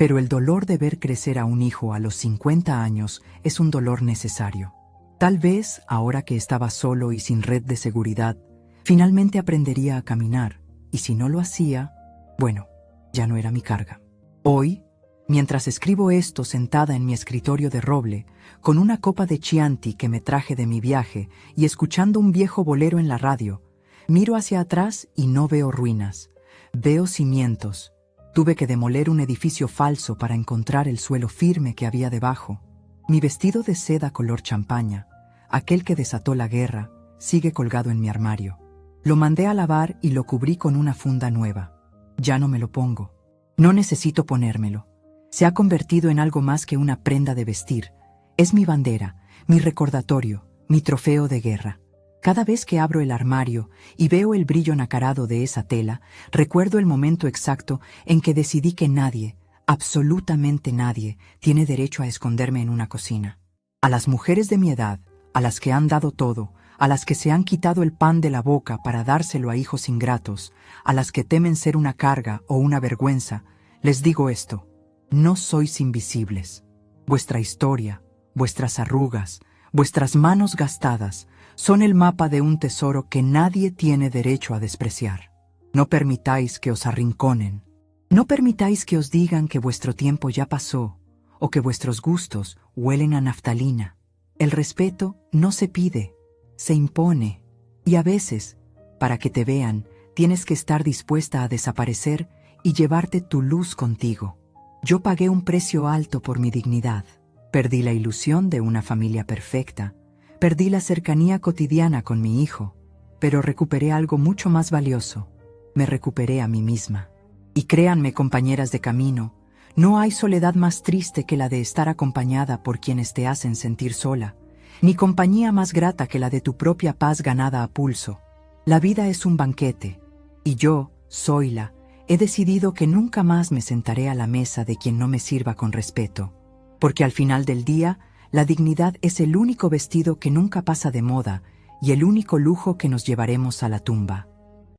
Pero el dolor de ver crecer a un hijo a los 50 años es un dolor necesario. Tal vez, ahora que estaba solo y sin red de seguridad, finalmente aprendería a caminar, y si no lo hacía, bueno, ya no era mi carga. Hoy, mientras escribo esto sentada en mi escritorio de roble, con una copa de Chianti que me traje de mi viaje y escuchando un viejo bolero en la radio, miro hacia atrás y no veo ruinas, veo cimientos. Tuve que demoler un edificio falso para encontrar el suelo firme que había debajo. Mi vestido de seda color champaña, aquel que desató la guerra, sigue colgado en mi armario. Lo mandé a lavar y lo cubrí con una funda nueva. Ya no me lo pongo. No necesito ponérmelo. Se ha convertido en algo más que una prenda de vestir. Es mi bandera, mi recordatorio, mi trofeo de guerra. Cada vez que abro el armario y veo el brillo nacarado de esa tela, recuerdo el momento exacto en que decidí que nadie, absolutamente nadie, tiene derecho a esconderme en una cocina. A las mujeres de mi edad, a las que han dado todo, a las que se han quitado el pan de la boca para dárselo a hijos ingratos, a las que temen ser una carga o una vergüenza, les digo esto: no sois invisibles. Vuestra historia, vuestras arrugas, vuestras manos gastadas, son el mapa de un tesoro que nadie tiene derecho a despreciar. No permitáis que os arrinconen. No permitáis que os digan que vuestro tiempo ya pasó o que vuestros gustos huelen a naftalina. El respeto no se pide, se impone. Y a veces, para que te vean, tienes que estar dispuesta a desaparecer y llevarte tu luz contigo. Yo pagué un precio alto por mi dignidad. Perdí la ilusión de una familia perfecta. Perdí la cercanía cotidiana con mi hijo, pero recuperé algo mucho más valioso. Me recuperé a mí misma. Y créanme, compañeras de camino, no hay soledad más triste que la de estar acompañada por quienes te hacen sentir sola, ni compañía más grata que la de tu propia paz ganada a pulso. La vida es un banquete, y yo, Zoila, he decidido que nunca más me sentaré a la mesa de quien no me sirva con respeto, porque al final del día, la dignidad es el único vestido que nunca pasa de moda y el único lujo que nos llevaremos a la tumba.